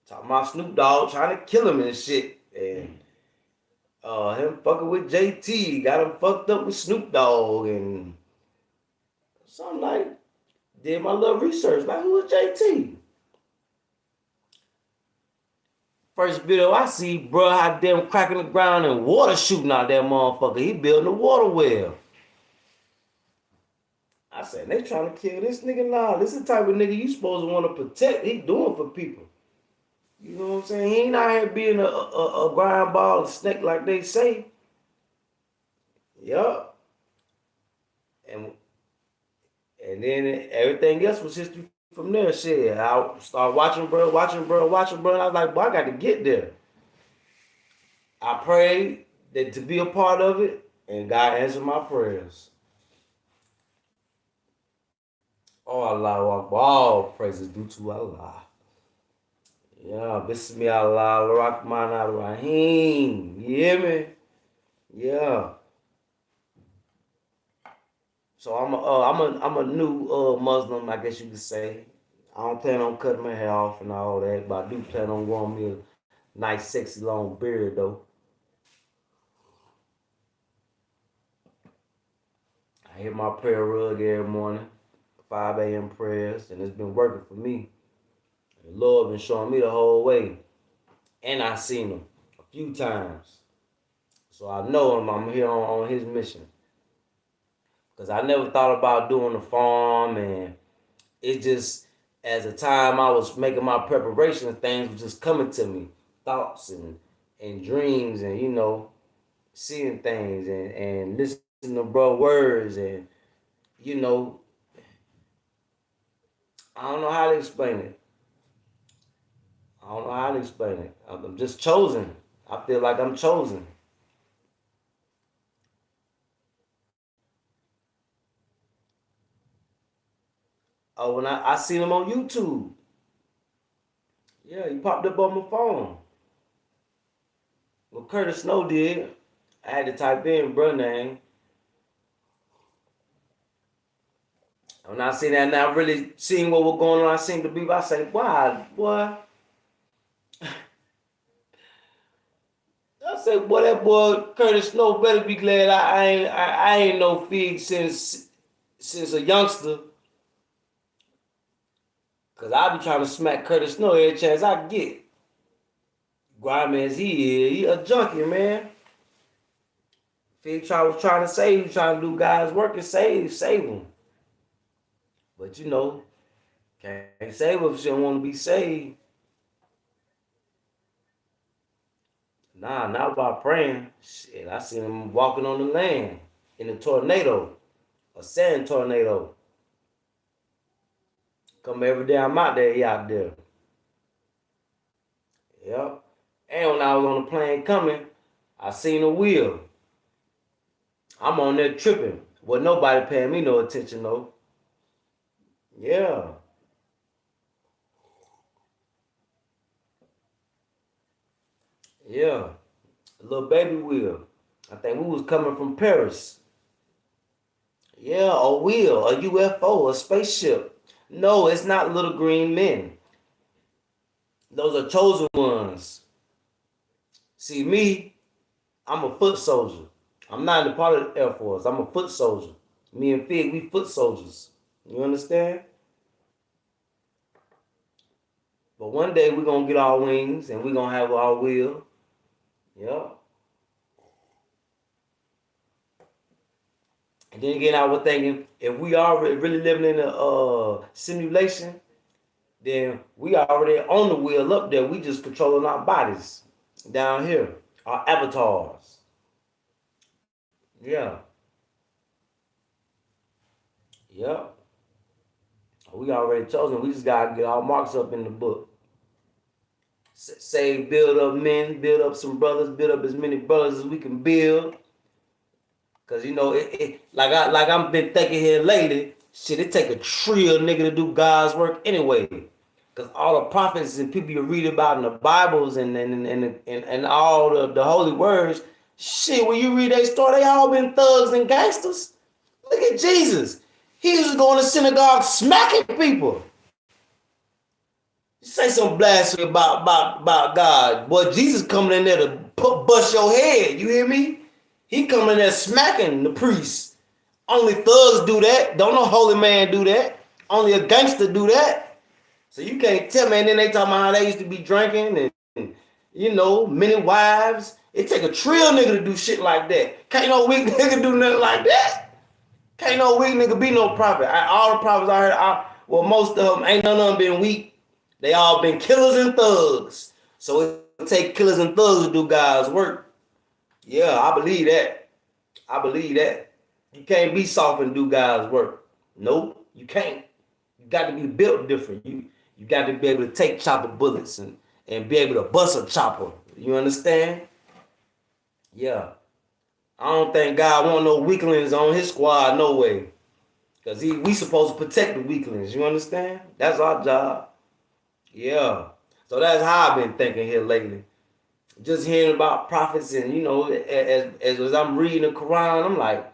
talking about Snoop Dogg trying to kill him and shit, and him fucking with JT, got him fucked up with Snoop Dogg, and so I'm like, did my little research, like who was JT? First video I see, bro, how damn cracking the ground and water shooting out that motherfucker. He building a water well. I said, they trying to kill this nigga. Nah, this is the type of nigga you supposed to want to protect. He doing for people. You know what I'm saying? He ain't out here being a grind ball, a snake like they say. Yup. And and then everything else was history from there. Shit, I started watching, bro. And I was like, boy, I got to get there. I prayed that to be a part of it, and God answered my prayers. Oh Allah, all praises due to Allah. Yeah, Bismillah, Rahman Rahim. You hear me? Yeah. So I'm a new Muslim, I guess you could say. I don't plan on cutting my hair off and all that, but I do plan on growing me a nice, sexy, long beard though. I hit my prayer rug every morning, 5 a.m. prayers, and it's been working for me. The Lord been showing me the whole way, and I seen him a few times, so I know him. I'm here on his mission. Cause I never thought about doing the farm, and it just as the time I was making my preparation, things were just coming to me, thoughts and dreams, and seeing things and listening to bro words, and you know I don't know how to explain it. I don't know how to explain it. I'm just chosen. I feel like I'm chosen. Oh, when I seen him on YouTube. Yeah, he popped up on my phone. Well, Curtis Snow did. I had to type in bro name. When I seen that and I really seen what was going on, I seen the beef. I say, why, boy? I said, boy, that boy Curtis Snow better be glad I ain't no fig since a youngster. Cause I be trying to smack Curtis Snow every chance I get. Grimy as he is, he a junkie, man. Was trying to save, trying to do God's work and save him. But can't save her if she don't want to be saved. Nah, not by praying. Shit, I seen him walking on the land in a tornado, a sand tornado. Come every day I'm out there, he out there. Yep. And when I was on the plane coming, I seen a wheel. I'm on there tripping. Well, nobody paying me no attention though. Yeah, yeah. A little baby wheel. I think we was coming from Paris. Yeah, a wheel, a UFO, a spaceship. No, it's not little green men. Those are chosen ones. See me, I'm a foot soldier. I'm not in the part of the Air Force. I'm a foot soldier. Me and Fig, we foot soldiers. You understand? But one day we're gonna get our wings and we're gonna have our wheel. Yeah. And then again, I was thinking, if we are really living in a simulation, then we already on the wheel up there. We just controlling our bodies down here, our avatars. Yeah, yeah. We already chosen. We just gotta get our marks up in the book. Say, build up men, build up some brothers, build up as many brothers as we can build. Cause you know, I'm been thinking here lately. Shit, it take a trio nigga to do God's work anyway. Cause all the prophets and people you read about in the Bibles and all the holy words, shit, when you read their story, they all been thugs and gangsters. Look at Jesus. He was going to synagogue smacking people. You say some blasphemy about God. Boy, Jesus coming in there to bust your head. You hear me? He coming in there smacking the priests. Only thugs do that. Don't no holy man do that. Only a gangster do that. So you can't tell me. And then they talking about how they used to be drinking and many wives. It take a trill nigga to do shit like that. Can't no weak nigga do nothing like that. Can't no weak nigga be no prophet. All the prophets I heard, well, most of them ain't none of them been weak. They all been killers and thugs. So it take killers and thugs to do God's work. Yeah, I believe that. I believe that. You can't be soft and do God's work. Nope, you can't. You got to be built different. You got to be able to take chopper bullets and be able to bust a chopper. You understand? Yeah. I don't think God want no weaklings on his squad, no way. Cause we supposed to protect the weaklings. You understand? That's our job. Yeah. So that's how I've been thinking here lately. Just hearing about prophets and as I'm reading the Quran, I'm like,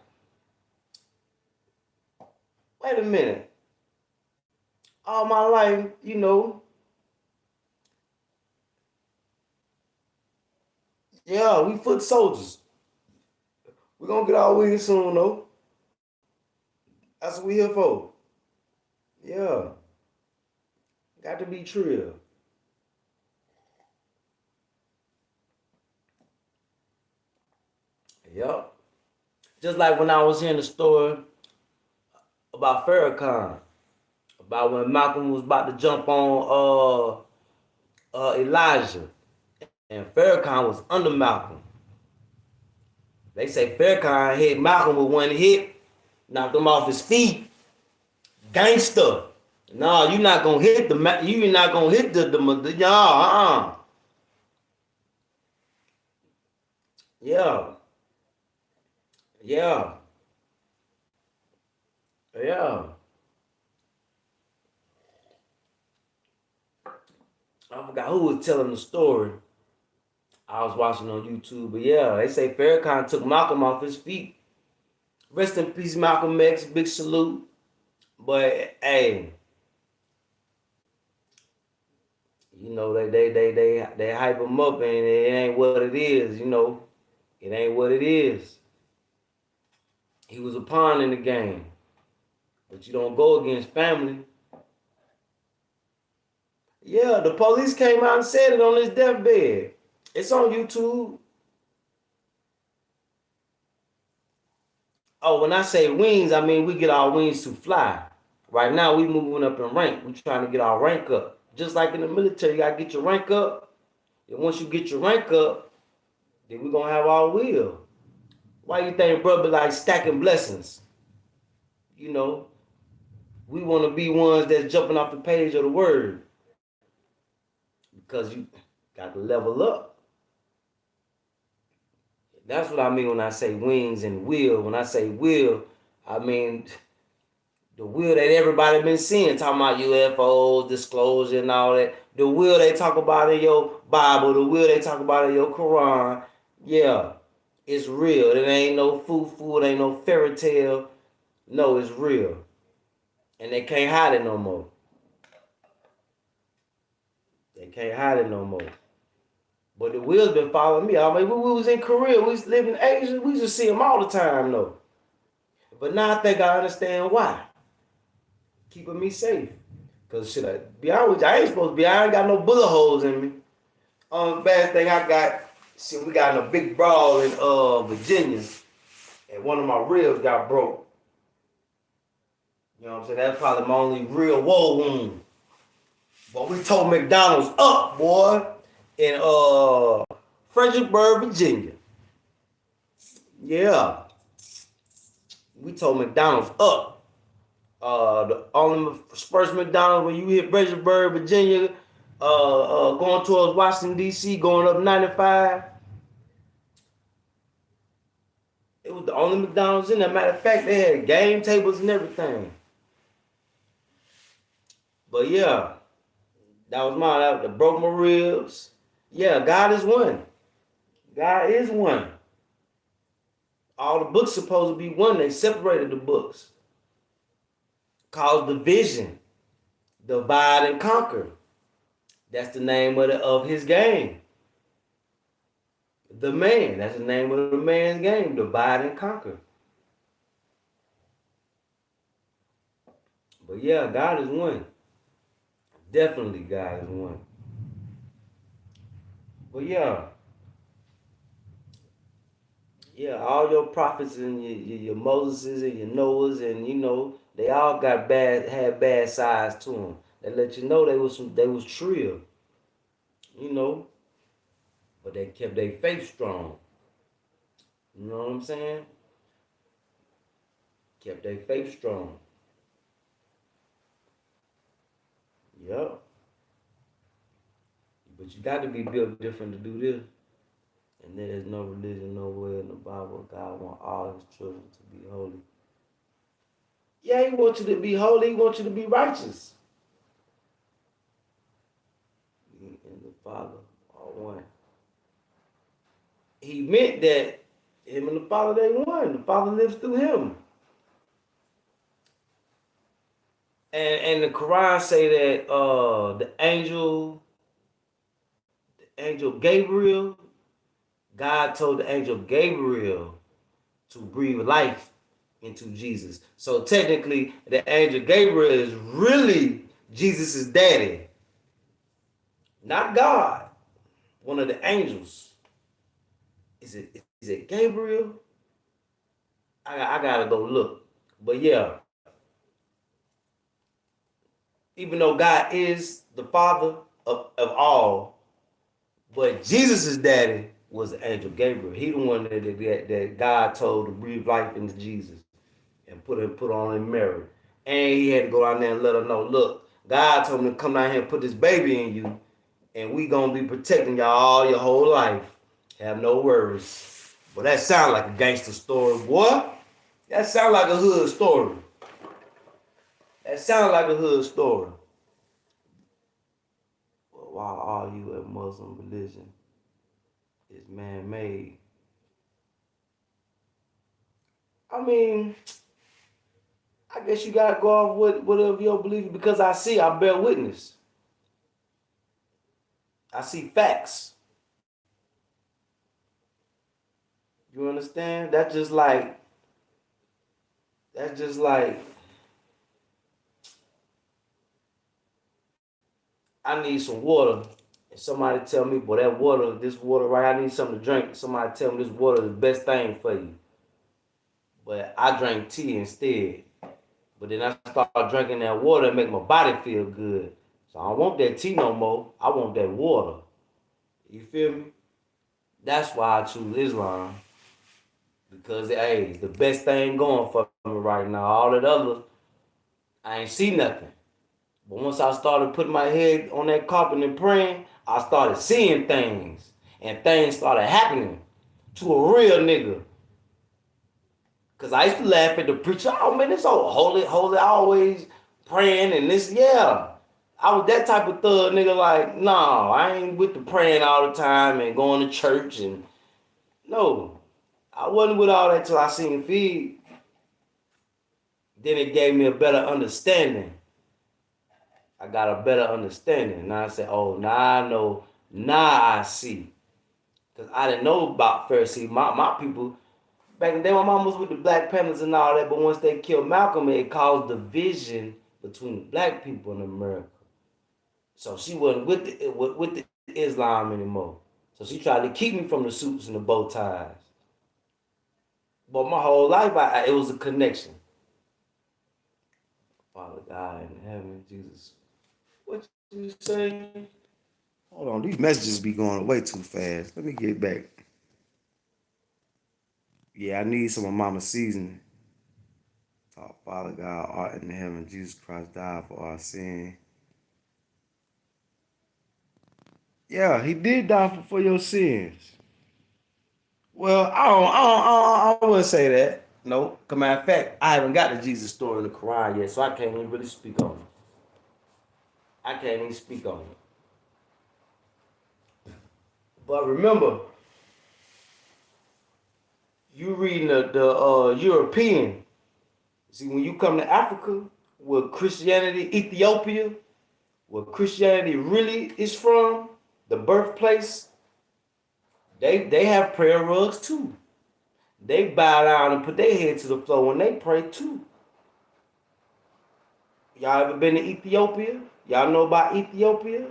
wait a minute. All my life, yeah, we foot soldiers. We're gonna get our wings soon though. That's what we here for. Yeah. Got to be true. Yep. Just like when I was hearing the story about Farrakhan, about when Malcolm was about to jump on Elijah, and Farrakhan was under Malcolm. They say Farrakhan hit Malcolm with one hit, knocked him off his feet. Gangster. No, you're not gonna hit you're not gonna hit the yeah, yeah, yeah. I forgot who was telling the story. I was watching on YouTube, but yeah, they say Farrakhan took Malcolm off his feet. Rest in peace, Malcolm X. Big salute. But hey, they hype him up, and it ain't what it is. It ain't what it is. He was a pawn in the game, but you don't go against family. Yeah, the police came out and said it on his deathbed. It's on YouTube. Oh, when I say wings, I mean we get our wings to fly. Right now, we moving up in rank. We trying to get our rank up. Just like in the military, you gotta get your rank up. And once you get your rank up, then we gonna have our will. Why you think, brother, like stacking blessings? You know, we want to be ones that's jumping off the page of the word because you got to level up. That's what I mean when I say wings and will. When I say will, I mean the will that everybody been seeing, talking about UFOs, disclosure, and all that. The will they talk about in your Bible, the will they talk about in your Quran. Yeah, it's real. It ain't no foo-foo. It ain't no fairy tale. No, it's real, and they can't hide it no more. They can't hide it no more. But the will's been following me. I mean, we was in Korea, we was living in Asia, we used to see them all the time though. But now I think I understand why. Keeping me safe. Cause shit, I be honest with you, I ain't supposed to be. I ain't got no bullet holes in me. Bad thing I got, shit, we got in a big brawl in Virginia, and one of my ribs got broke. You know what I'm saying? That's probably my only real war wound. But we tore McDonald's up, boy, in Fredericksburg, Virginia. Yeah, we tore McDonald's up. The only first McDonald's when you hit Fredericksburg, Virginia, going towards Washington D.C., going up 95. It was the only McDonald's in there. Matter of fact, they had game tables and everything. But yeah, that was mine. That broke my ribs. Yeah, God is one. God is one. All the books supposed to be one. They separated the books. Caused division. Divide and conquer. That's the name of his game. The man. That's the name of the man's game. Divide and conquer. But yeah, God is one. Definitely God is one. But yeah. Yeah, all your prophets and your Moses and your Noahs and they all had bad sides to them. They let you know they was trill, you know, but they kept their faith strong. You know what I'm saying? Kept their faith strong. Yup. But you got to be built different to do this. And there is no religion nowhere in the Bible. God wants all his children to be holy. Yeah, he wants you to be holy. He wants you to be righteous. He and the Father are one. He meant that him and the Father, they one. The Father lives through him. And the Quran say that the angel Gabriel, God told the angel Gabriel to breathe life into Jesus. So technically, the angel Gabriel is really Jesus' daddy, not God. One of the angels. Is it Gabriel? I gotta go look. But yeah, even though God is the Father of all, but Jesus' daddy was the angel Gabriel. He the one that God told to breathe life into Jesus and put on in Mary. And he had to go out there and let her know, look, God told me to come down here and put this baby in you, and we gonna be protecting y'all all your whole life. Have no worries. But that sound like a gangster story, boy. That sound like a hood story. That sound like a hood story. But why argue a Muslim religion is man-made? I mean, I guess you gotta go off with whatever your belief because I bear witness. I see facts. You understand? That's just like I need some water. And somebody tell me, boy, this water right, I need something to drink. Somebody tell me this water is the best thing for you. But I drank tea instead. But then I start drinking that water and make my body feel good. So I don't want that tea no more. I want that water. You feel me? That's why I choose Islam. Because hey, the best thing going for me right now. All that other, I ain't see nothing. But once I started putting my head on that carpet and praying, I started seeing things. And things started happening. to a real nigga. Cause I used to laugh at the preacher. Oh man, it's so holy, holy, always praying and this. Yeah, I was that type of thug nigga. Like, nah, I ain't with the praying all the time and going to church and no, I wasn't with all that till I seen Feed. Then it gave me a better understanding. I got a better understanding. Now I said, oh, now I know. Now I see. Cause I didn't know about Pharisee. My people back in the day, my mom was with the Black Panthers and all that. But once they killed Malcolm, it caused division between the black people in America. So she wasn't with the Islam anymore. So she tried to keep me from the suits and the bow ties. But my whole life, it was a connection. Father God in heaven, Jesus. What you say? Hold on, these messages be going way too fast. Let me get back. Yeah, I need some of Mama's seasoning. Oh, Father God, art in heaven, Jesus Christ died for our sin. Yeah, he did die for your sins. Well, I wouldn't say that. No, matter of fact, I haven't got the Jesus story in the Quran yet, so I can't even really speak on it. I can't even speak on it. But remember, you reading the European. See, when you come to Africa, where Christianity, Ethiopia, where Christianity really is from, the birthplace, they have prayer rugs too. They bow down and put their head to the floor when they pray too. Y'all ever been to Ethiopia? Y'all know about Ethiopia?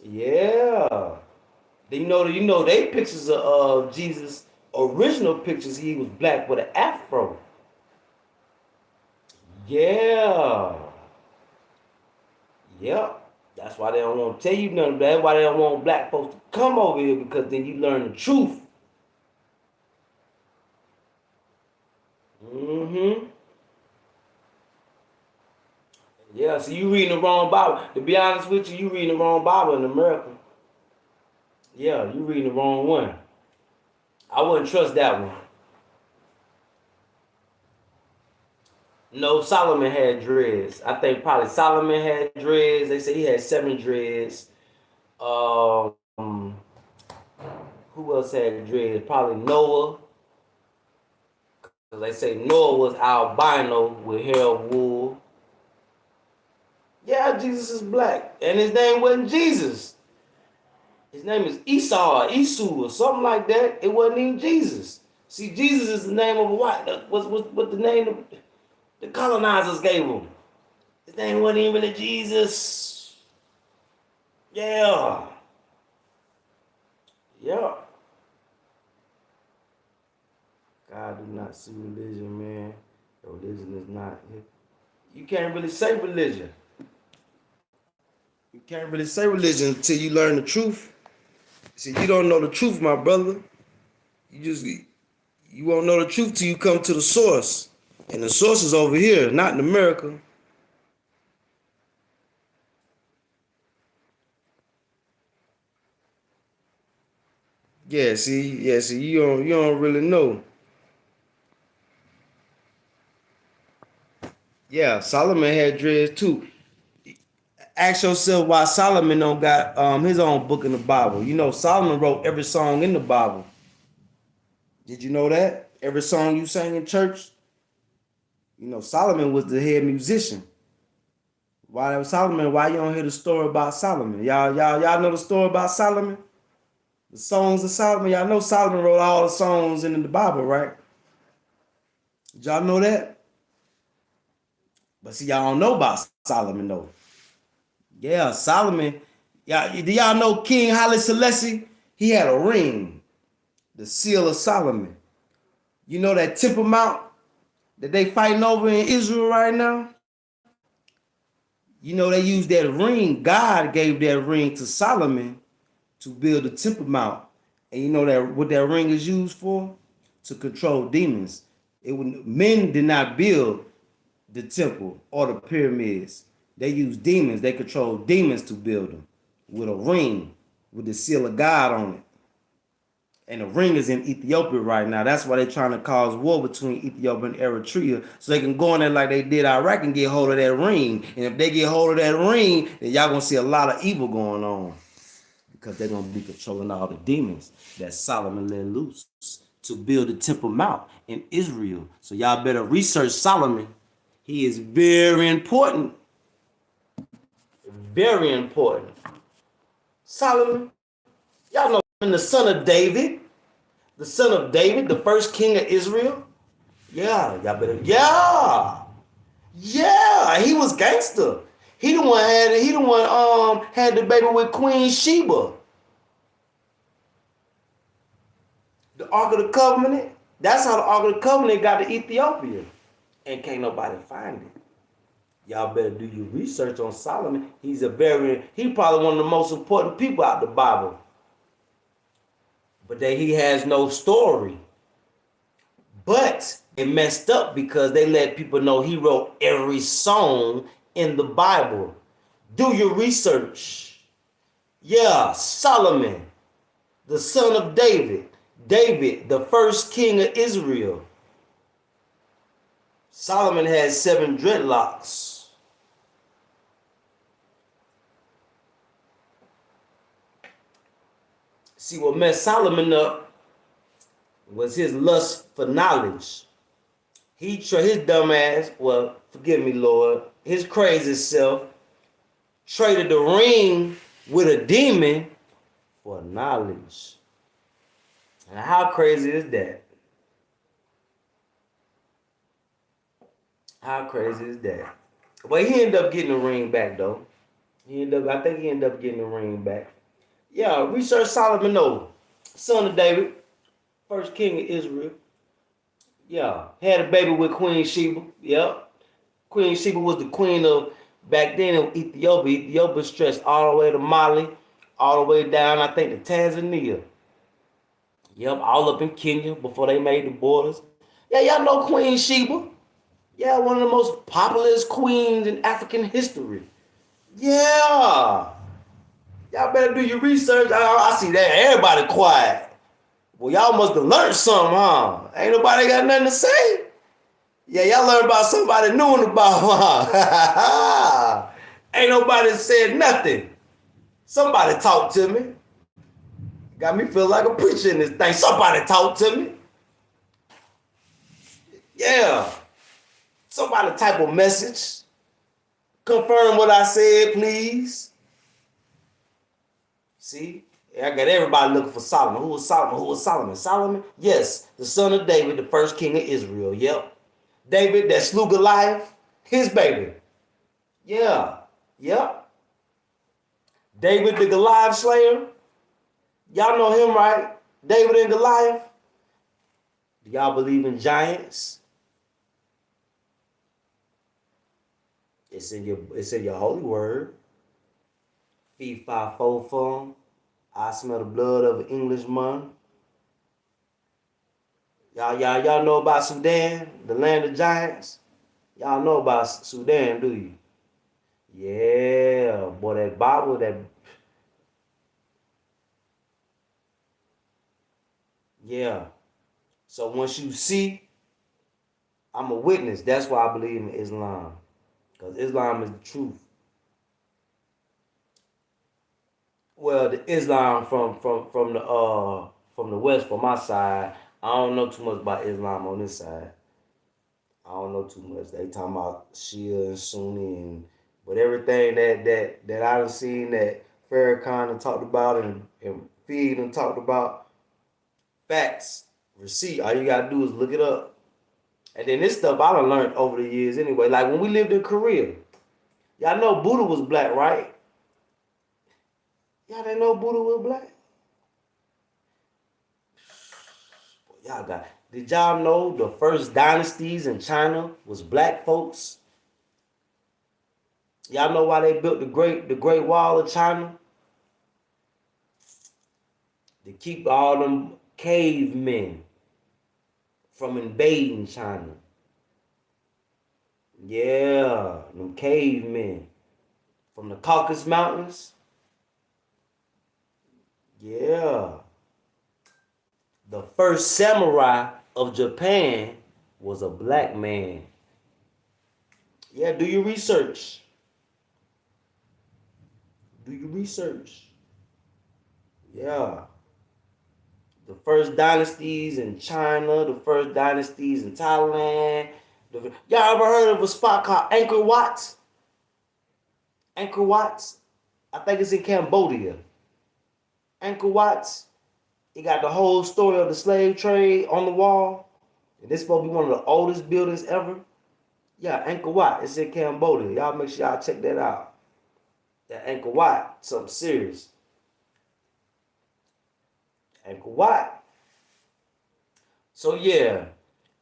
Yeah. You know they pictures of Jesus, original pictures, he was black with an afro. Yeah. Yep. That's why they don't want to tell you nothing. That's why they don't want black folks to come over here because then you learn the truth. Mm-hmm. Yeah, so you reading the wrong Bible. To be honest with you, you reading the wrong Bible in America. Yeah, you reading the wrong one. I wouldn't trust that one. No, Solomon had dreads. I think probably Solomon had dreads. They say he had 7 dreads. Um, who else had dreads? Probably Noah. Cause they say Noah was albino with hair of wool. Yeah, Jesus is black, and his name wasn't Jesus. His name is Esau or Esau or something like that. It wasn't even Jesus. See, Jesus is the name of a white. That was what the name of the colonizers gave him. His name wasn't even really Jesus. Yeah. Yeah. God do not see religion, man. Religion is not. You can't really say religion. You can't really say religion until you learn the truth. See, you don't know the truth, my brother. You won't know the truth till you come to the source. And the source is over here, not in America. Yeah, see, you don't really know. Yeah, Solomon had dreads too. Ask yourself why Solomon don't got his own book in the Bible. You know, Solomon wrote every song in the Bible. Did you know that? Every song you sang in church, you know, Solomon was the head musician. Why Solomon? Why you don't hear the story about Solomon? Y'all know the story about Solomon? The songs of Solomon. Y'all know Solomon wrote all the songs in the Bible, right? Did y'all know that? But see, y'all don't know about Solomon though. Yeah, Solomon. Do y'all know King Haile Selassie? He had a ring, the seal of Solomon. You know that Temple Mount that they fighting over in Israel right now? You know they used that ring. God gave that ring to Solomon to build the Temple Mount. And you know that what that ring is used for? To control demons. Men did not build the temple or the pyramids. They used demons. They controlled demons to build them with a ring with the seal of God on it. And the ring is in Ethiopia right now. That's why they're trying to cause war between Ethiopia and Eritrea, so they can go in there like they did Iraq and get hold of that ring. And if they get hold of that ring, then y'all gonna see a lot of evil going on, because they're gonna be controlling all the demons that Solomon let loose to build the Temple Mount in Israel. So y'all better research Solomon. He is very important. Very important. Solomon, y'all know the son of David. The son of David, the first king of Israel. Yeah, y'all better. Yeah, yeah. He was gangster. He the one had the baby with Queen Sheba. The Ark of the Covenant. That's how the Ark of the Covenant got to Ethiopia, and can't nobody find it. Y'all better do your research on Solomon. He probably one of the most important people out the Bible, but that he has no story. But it messed up because they let people know he wrote every song in the Bible. Do your research. Yeah, Solomon, the son of David. David, the first king of Israel. Solomon had 7 dreadlocks. See, what messed Solomon up was his lust for knowledge. His dumb ass, well, forgive me, Lord, his crazy self traded the ring with a demon for knowledge. And how crazy is that? How crazy is that? Well, he ended up getting the ring back though. I think he ended up getting the ring back. Yeah, research Solomon though. Son of David, first king of Israel. Yeah, had a baby with Queen Sheba. Yep. Queen Sheba was the queen of back then in Ethiopia. Ethiopia stretched all the way to Mali, all the way down, I think, to Tanzania. Yep, all up in Kenya before they made the borders. Yeah, y'all know Queen Sheba. Yeah, one of the most popular queens in African history. Yeah. Y'all better do your research. I see that everybody quiet. Well, y'all must have learned something, huh? Ain't nobody got nothing to say. Yeah, y'all learned about somebody new about, huh? Ain't nobody said nothing. Somebody talk to me. Got me feel like a preacher in this thing. Somebody talk to me. Yeah. Somebody type a message. Confirm what I said, please. See? I got everybody looking for Solomon. Who was Solomon? Who was Solomon? Solomon? Yes, the son of David, the first king of Israel. Yep. David that slew Goliath, his baby. Yeah. Yep. David the Goliath slayer. Y'all know him, right? David and Goliath. Do y'all believe in giants? It's in your holy word. Fee, fi, fo, fum. I smell the blood of an Englishman. Y'all know about Sudan, the land of giants? Y'all know about Sudan, do you? Yeah, boy, that Bible, yeah. So once you see, I'm a witness. That's why I believe in Islam. Because Islam is the truth. Well, the Islam from the west, from my side, I don't know too much about Islam on this side. I don't know too much. They talking about Shia and Sunni, but everything that I done seen that Farrakhan and talked about and Feed and talked about, facts, receipt. All you gotta do is look it up. And then this stuff I done learned over the years anyway. Like when we lived in Korea, y'all know Buddha was black, right? Y'all didn't know Buddha was black? Y'all got. Did y'all know the first dynasties in China was black folks? Y'all know why they built the Great Wall of China? To keep all them cavemen from invading China. Yeah, them cavemen from the Caucasus Mountains. Yeah. The first samurai of Japan was a black man. Yeah, do your research. Do your research. Yeah. The first dynasties in China, the first dynasties in Thailand. Y'all ever heard of a spot called Angkor Wat? Angkor Wat? I think it's in Cambodia. Angkor Wat. It got the whole story of the slave trade on the wall. And this supposed to be one of the oldest buildings ever. Yeah, Angkor Wat. It's in Cambodia. Y'all make sure y'all check that out. That Angkor Wat. Something serious. Angkor Wat. So yeah,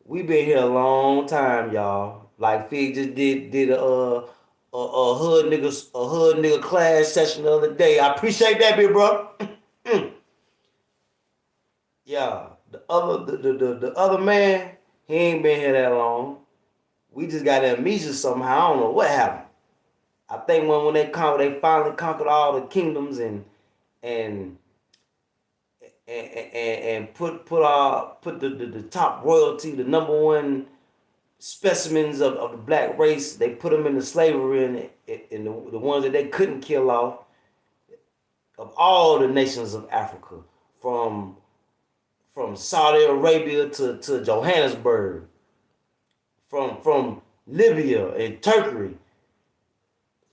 we been here a long time, y'all. Like Fig just did a hood nigga class session the other day. I appreciate that, big bro. Yeah, the other man, he ain't been here that long. We just got amnesia somehow. I don't know what happened. I think when they finally conquered all the kingdoms and and put the top royalty, the number one specimens of the black race, they put them into slavery, and the ones that they couldn't kill off of all the nations of Africa, from Saudi Arabia to Johannesburg, from Libya and Turkey,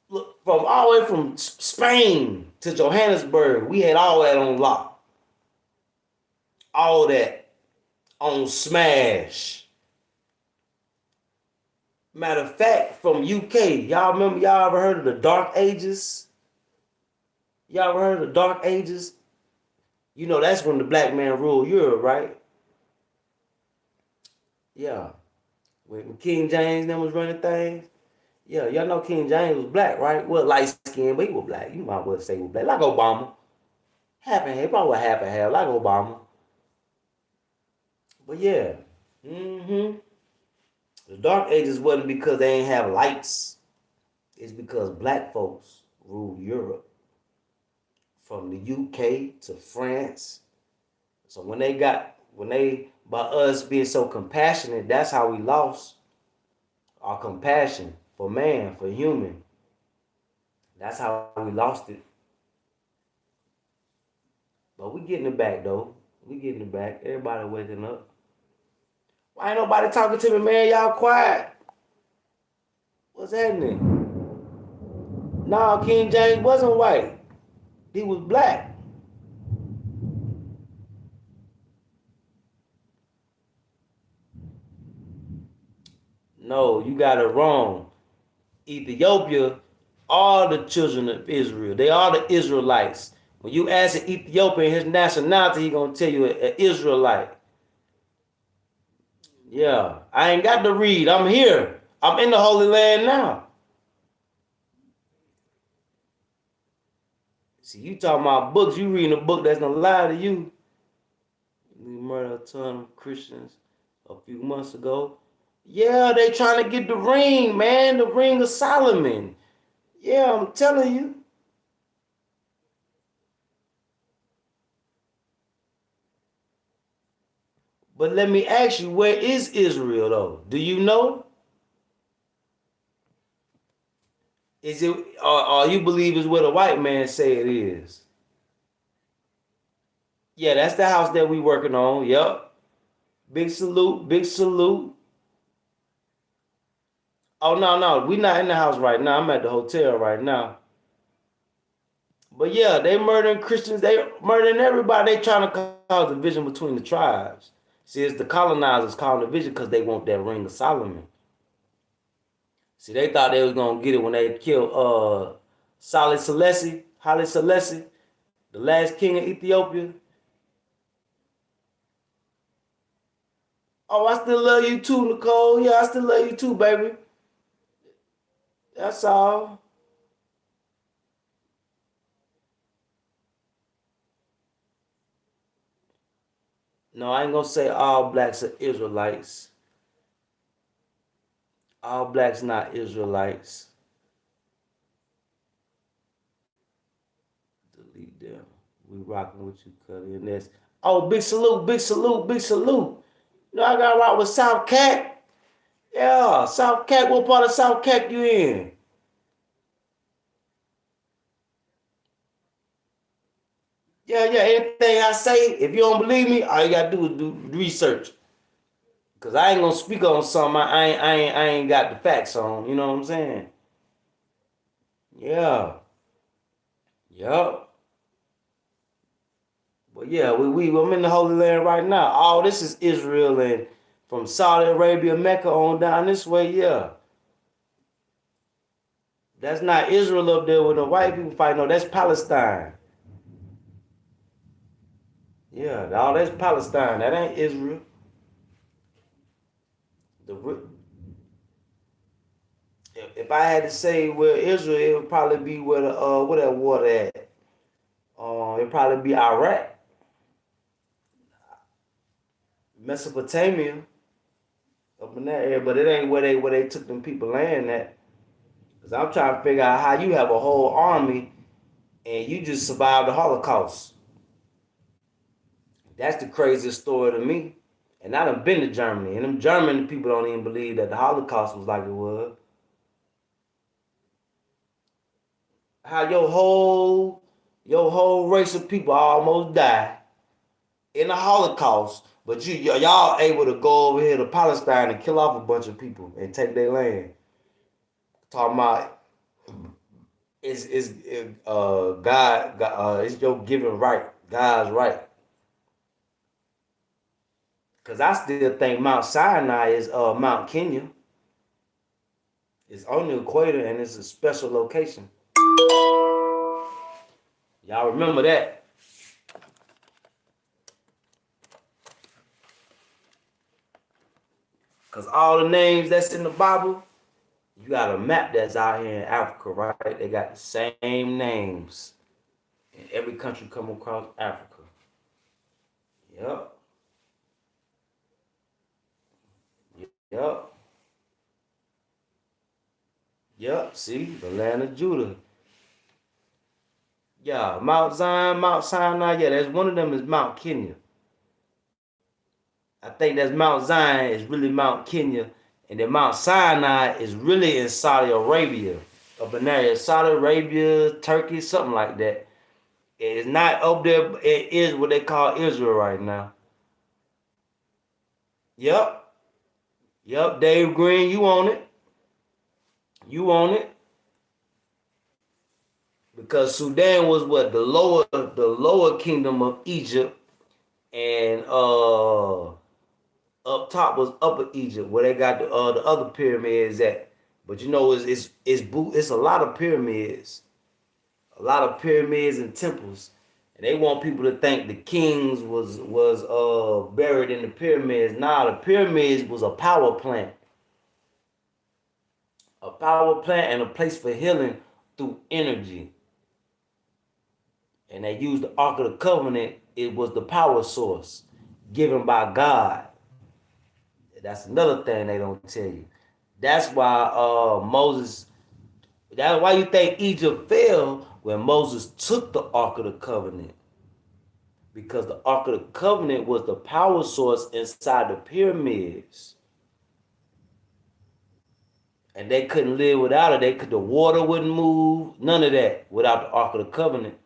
from all the way from Spain to Johannesburg, we had all that on lock, all that on smash. Matter of fact, from UK, y'all ever heard of the Dark Ages? Y'all ever heard of the Dark Ages? You know that's when the black man ruled Europe, right? Yeah. When King James then was running things. Yeah, y'all know King James was black, right? Well, light skinned, but he was black. You might well say he was black. Like Obama. Half and half, probably half and half, like Obama. But yeah. Mm-hmm. The Dark Ages wasn't because they ain't have lights. It's because black folks ruled Europe. From the UK to France. So by us being so compassionate, that's how we lost our compassion for man, for human. That's how we lost it. But we getting it back though. We getting it back. Everybody waking up. Why ain't nobody talking to me, man? Y'all quiet. What's happening? No, King James wasn't white. He was black. No, you got it wrong. Ethiopia are the children of Israel. They are the Israelites. When you ask an Ethiopian his nationality, he gonna tell you an Israelite. Yeah, I ain't got to read. I'm here. I'm in the Holy Land now. See, you talking about books. You reading a book that's gonna lie to you. We murdered a ton of Christians a few months ago. Yeah, they trying to get the ring, man. The ring of Solomon. Yeah, I'm telling you. But let me ask you, where is Israel though? Do you know? Is it or you believe is where the white man say it is? Yeah, that's the house that we working on. Yep. Big salute, big salute. Oh no, we not in the house right now. I'm at the hotel right now. But yeah, they murdering Christians. They murdering everybody. They trying to cause division between the tribes. See, it's the colonizers causing division because they want that ring of Solomon. See, they thought they was gonna get it when they killed Haile Selassie, the last king of Ethiopia. Oh, I still love you too, Nicole. Yeah, I still love you too, baby. That's all. No, I ain't gonna say all blacks are Israelites. All blacks not Israelites. Delete them. We rocking with you, Cuddy. And that's Oh, big salute, big salute, big salute. You know, I got right with South Cat. Yeah, South Cat. What part of South Cat you in? Yeah, yeah. Anything I say, if you don't believe me, all you gotta do is do research. Cause I ain't gonna speak on something I ain't got the facts on. You know what I'm saying? Yeah. Yup. But yeah, I'm in the Holy Land right now. All this is Israel and from Saudi Arabia, Mecca on down this way. Yeah, that's not Israel up there with the white people fighting. No, that's Palestine. Yeah, all that's Palestine. That ain't Israel. The if I had to say where Israel, it would probably be where the where that water at. It'd probably be Iraq, Mesopotamia, up in that area. But it ain't where they took them people land at. Cause I'm trying to figure out how you have a whole army and you just survived the Holocaust. That's the craziest story to me. And I done been to Germany, and them German people don't even believe that the Holocaust was like it was. How your whole race of people almost died in the Holocaust, but y'all able to go over here to Palestine and kill off a bunch of people and take their land. Talking about God, it's your given right, God's right. Cause I still think Mount Sinai is Mount Kenya. It's on the equator and it's a special location. Y'all remember that? Cause all the names that's in the Bible, you got a map that's out here in Africa, right? They got the same names in every country come across Africa. Yep, yep, yep. See, the land of Judah. Yeah, Mount Zion, Mount Sinai. Yeah, there's one of them is Mount Kenya. I think that's Mount Zion is really Mount Kenya, and then Mount Sinai is really in Saudi Arabia, up in there, Saudi Arabia, Turkey, something like that. It's not up there. It is what they call Israel right now. Yep, yep. Dave Green, you on it? You on it? Because Sudan was what the lower kingdom of Egypt, and up top was Upper Egypt, where they got the other pyramids at. But you know, it's a lot of pyramids, and temples, and they want people to think the kings was buried in the pyramids. Nah, the pyramids was a power plant, and a place for healing through energy. And they used the Ark of the Covenant. It was the power source given by God. That's another thing they don't tell you. That's why Moses. That's why you think Egypt fell when Moses took the Ark of the Covenant, because the Ark of the Covenant was the power source inside the pyramids, and they couldn't live without it. The water wouldn't move, none of that without the Ark of the Covenant.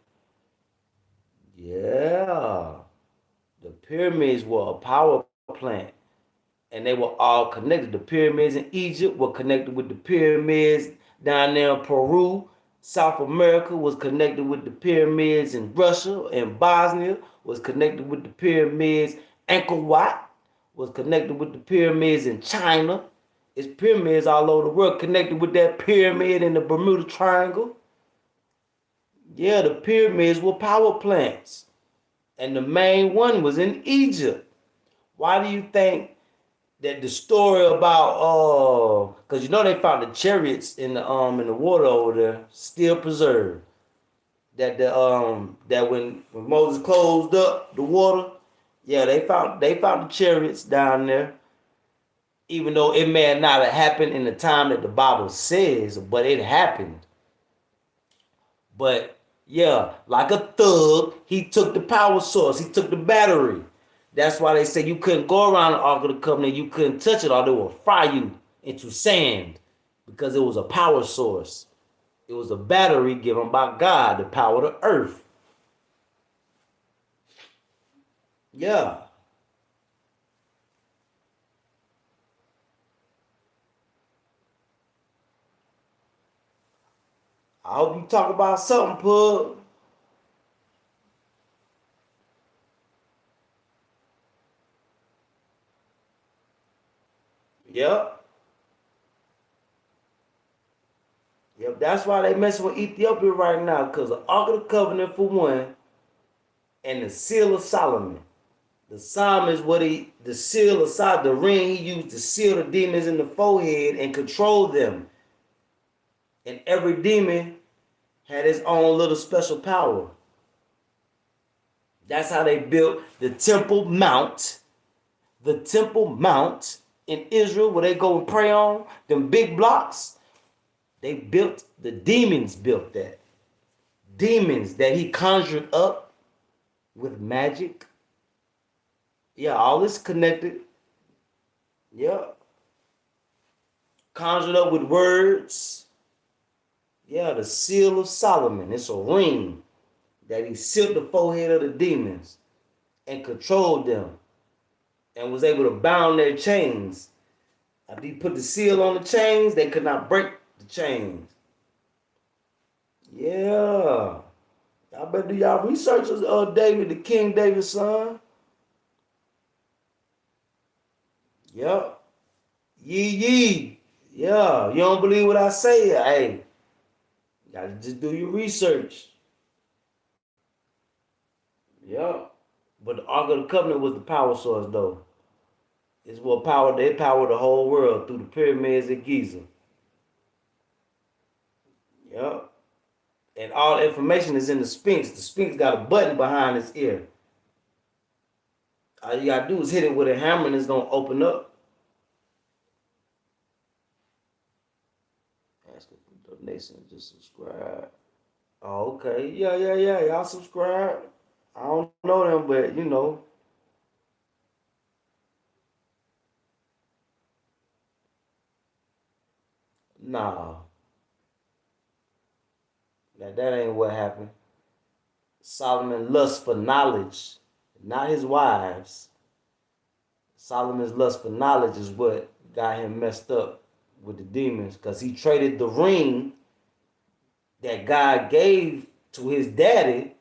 Yeah, the pyramids were a power plant, and they were all connected. The pyramids in Egypt were connected with the pyramids down there in Peru. South America was connected with the pyramids in Russia, and Bosnia was connected with the pyramids. Angkor Wat was connected with the pyramids in China. It's pyramids all over the world connected with that pyramid in the Bermuda Triangle. Yeah, the pyramids were power plants, and the main one was in Egypt. Why do you think that the story about because you know they found the chariots in the water over there still preserved. That when Moses closed up the water, yeah, they found the chariots down there. Even though it may not have happened in the time that the Bible says, but it happened. But Yeah, like a thug, he took the power source, he took the battery. That's why they say you couldn't go around the Ark of the Covenant, you couldn't touch it, or they will fry you into sand because it was a power source. It was a battery given by God to power the earth. Yeah. I hope you talk about something, Pug. Yep. Yep. That's why they messing with Ethiopia right now, because the Ark of the Covenant for one, and the Seal of Solomon. The psalm is what the seal aside the ring he used to seal the demons in the forehead and control them. And every demon had his own little special power. That's how they built the Temple Mount. The Temple Mount in Israel, where they go and pray on them big blocks. The demons built that. Demons that he conjured up with magic. Yeah, all this connected. Yeah. Conjured up with words. Yeah, the seal of Solomon. It's a ring that he sealed the forehead of the demons and controlled them and was able to bound their chains. After he put the seal on the chains, they could not break the chains. Yeah. I bet do y'all research David, the King David's son. Yep. Yee yee. Yeah. You don't believe what I say? Hey, you gotta just do your research. Yep. But the Ark of the Covenant was the power source though. It's what powered they powered the whole world through the pyramids at Giza. Yep. And all the information is in the Sphinx. The Sphinx got a button behind its ear. All you gotta do is hit it with a hammer and it's gonna open up. Asking for donations, just subscribe. Oh, okay. Yeah, yeah, yeah. Y'all subscribe. I don't know them, but you know. Nah. That ain't what happened. Solomon lust for knowledge, not his wives. Solomon's lust for knowledge is what got him messed up with the demons because he traded the ring that God gave to his daddy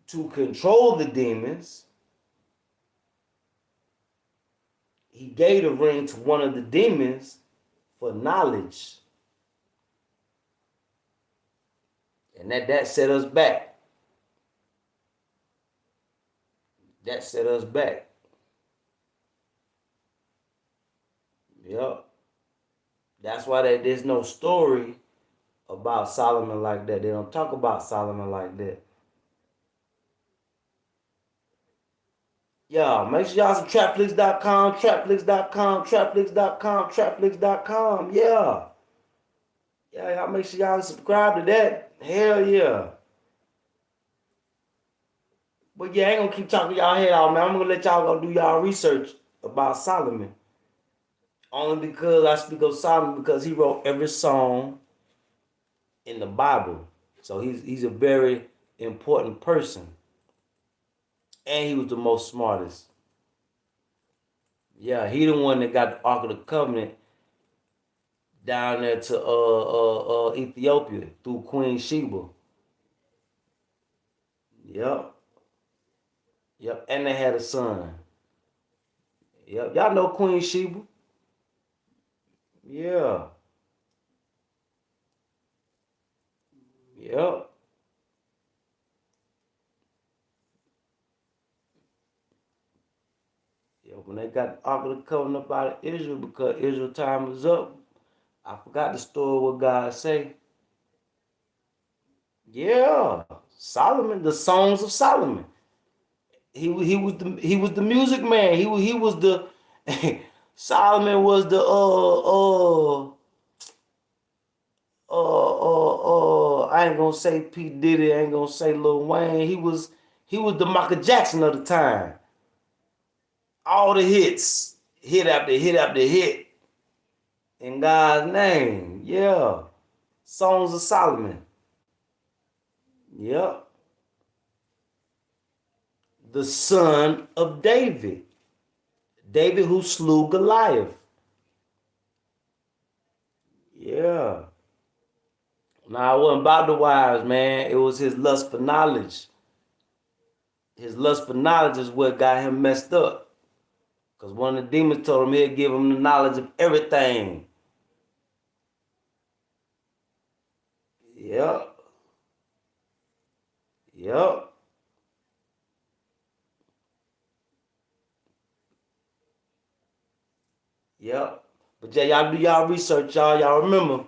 to control the demons. He gave the ring to one of the demons for knowledge. And that set us back. That set us back. Yep. That's why there's no story about Solomon like that. They don't talk about Solomon like that. Yeah, make sure y'all some trapflix.com, trapflix.com, trapflix.com, trapflix.com. Yeah. Yeah, y'all make sure y'all subscribe to that. Hell yeah. But yeah, I ain't gonna keep talking y'all head out, man. I'm gonna let y'all go do y'all research about Solomon. Only because I speak of Solomon because he wrote every song in the Bible. So he's a very important person. And he was the most smartest. Yeah, he the one that got the Ark of the Covenant down there to Ethiopia through Queen Sheba. Yep. Yep. And they had a son. Yep. Y'all know Queen Sheba? Yeah. Yep. Yeah, when they got the Ark of the Covenant up out of Israel because Israel time was up. I forgot the story what God say. Yeah. Solomon, the songs of Solomon. He was the music man. He was the Solomon was the I I ain't gonna say P. Diddy, I ain't gonna say Lil Wayne. He was the Michael Jackson of the time. All the hits, hit after hit after hit. In God's name. Yeah. Songs of Solomon. Yep. The son of David. David who slew Goliath. Yeah. Now, it wasn't about the wives, man. It was his lust for knowledge. His lust for knowledge is what got him messed up. Because one of the demons told him he'd give him the knowledge of everything. Yep. Yep. Yep. But yeah, y'all do y'all research, y'all. Y'all remember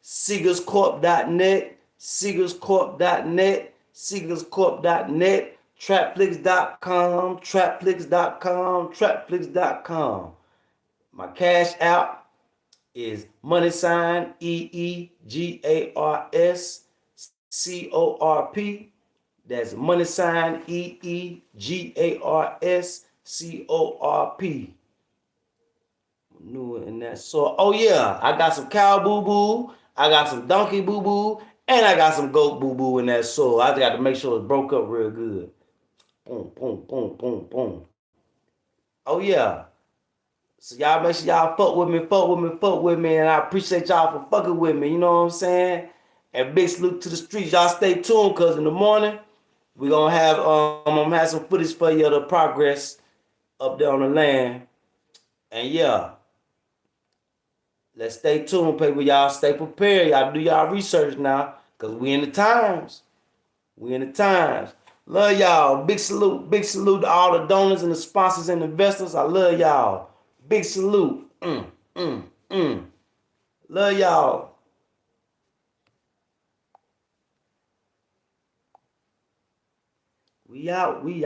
SeegersCorp.net, SeegersCorp.net, SeegersCorp.net, Trapflix.com, Trapflix.com, Trapflix.com. My cash out is money sign EEGARSCORP. That's money sign EEGARSCORP. New in that sort. Oh yeah, I got some cow boo boo, I got some donkey boo boo, and I got some goat boo boo in that soul. I just got to make sure it's broke up real good. Boom, boom, boom, boom, boom. Oh yeah. So y'all make sure y'all fuck with me, fuck with me, fuck with me, and I appreciate y'all for fucking with me. You know what I'm saying? And big salute to the streets. Y'all stay tuned, cause in the morning we gonna have I'm gonna have some footage for you of the progress up there on the land. And yeah. Let's stay tuned, people. Y'all stay prepared. Y'all do y'all research now. Cause we in the times. We in the times. Love y'all. Big salute. Big salute to all the donors and the sponsors and investors. I love y'all. Big salute. Love y'all. We out. We out.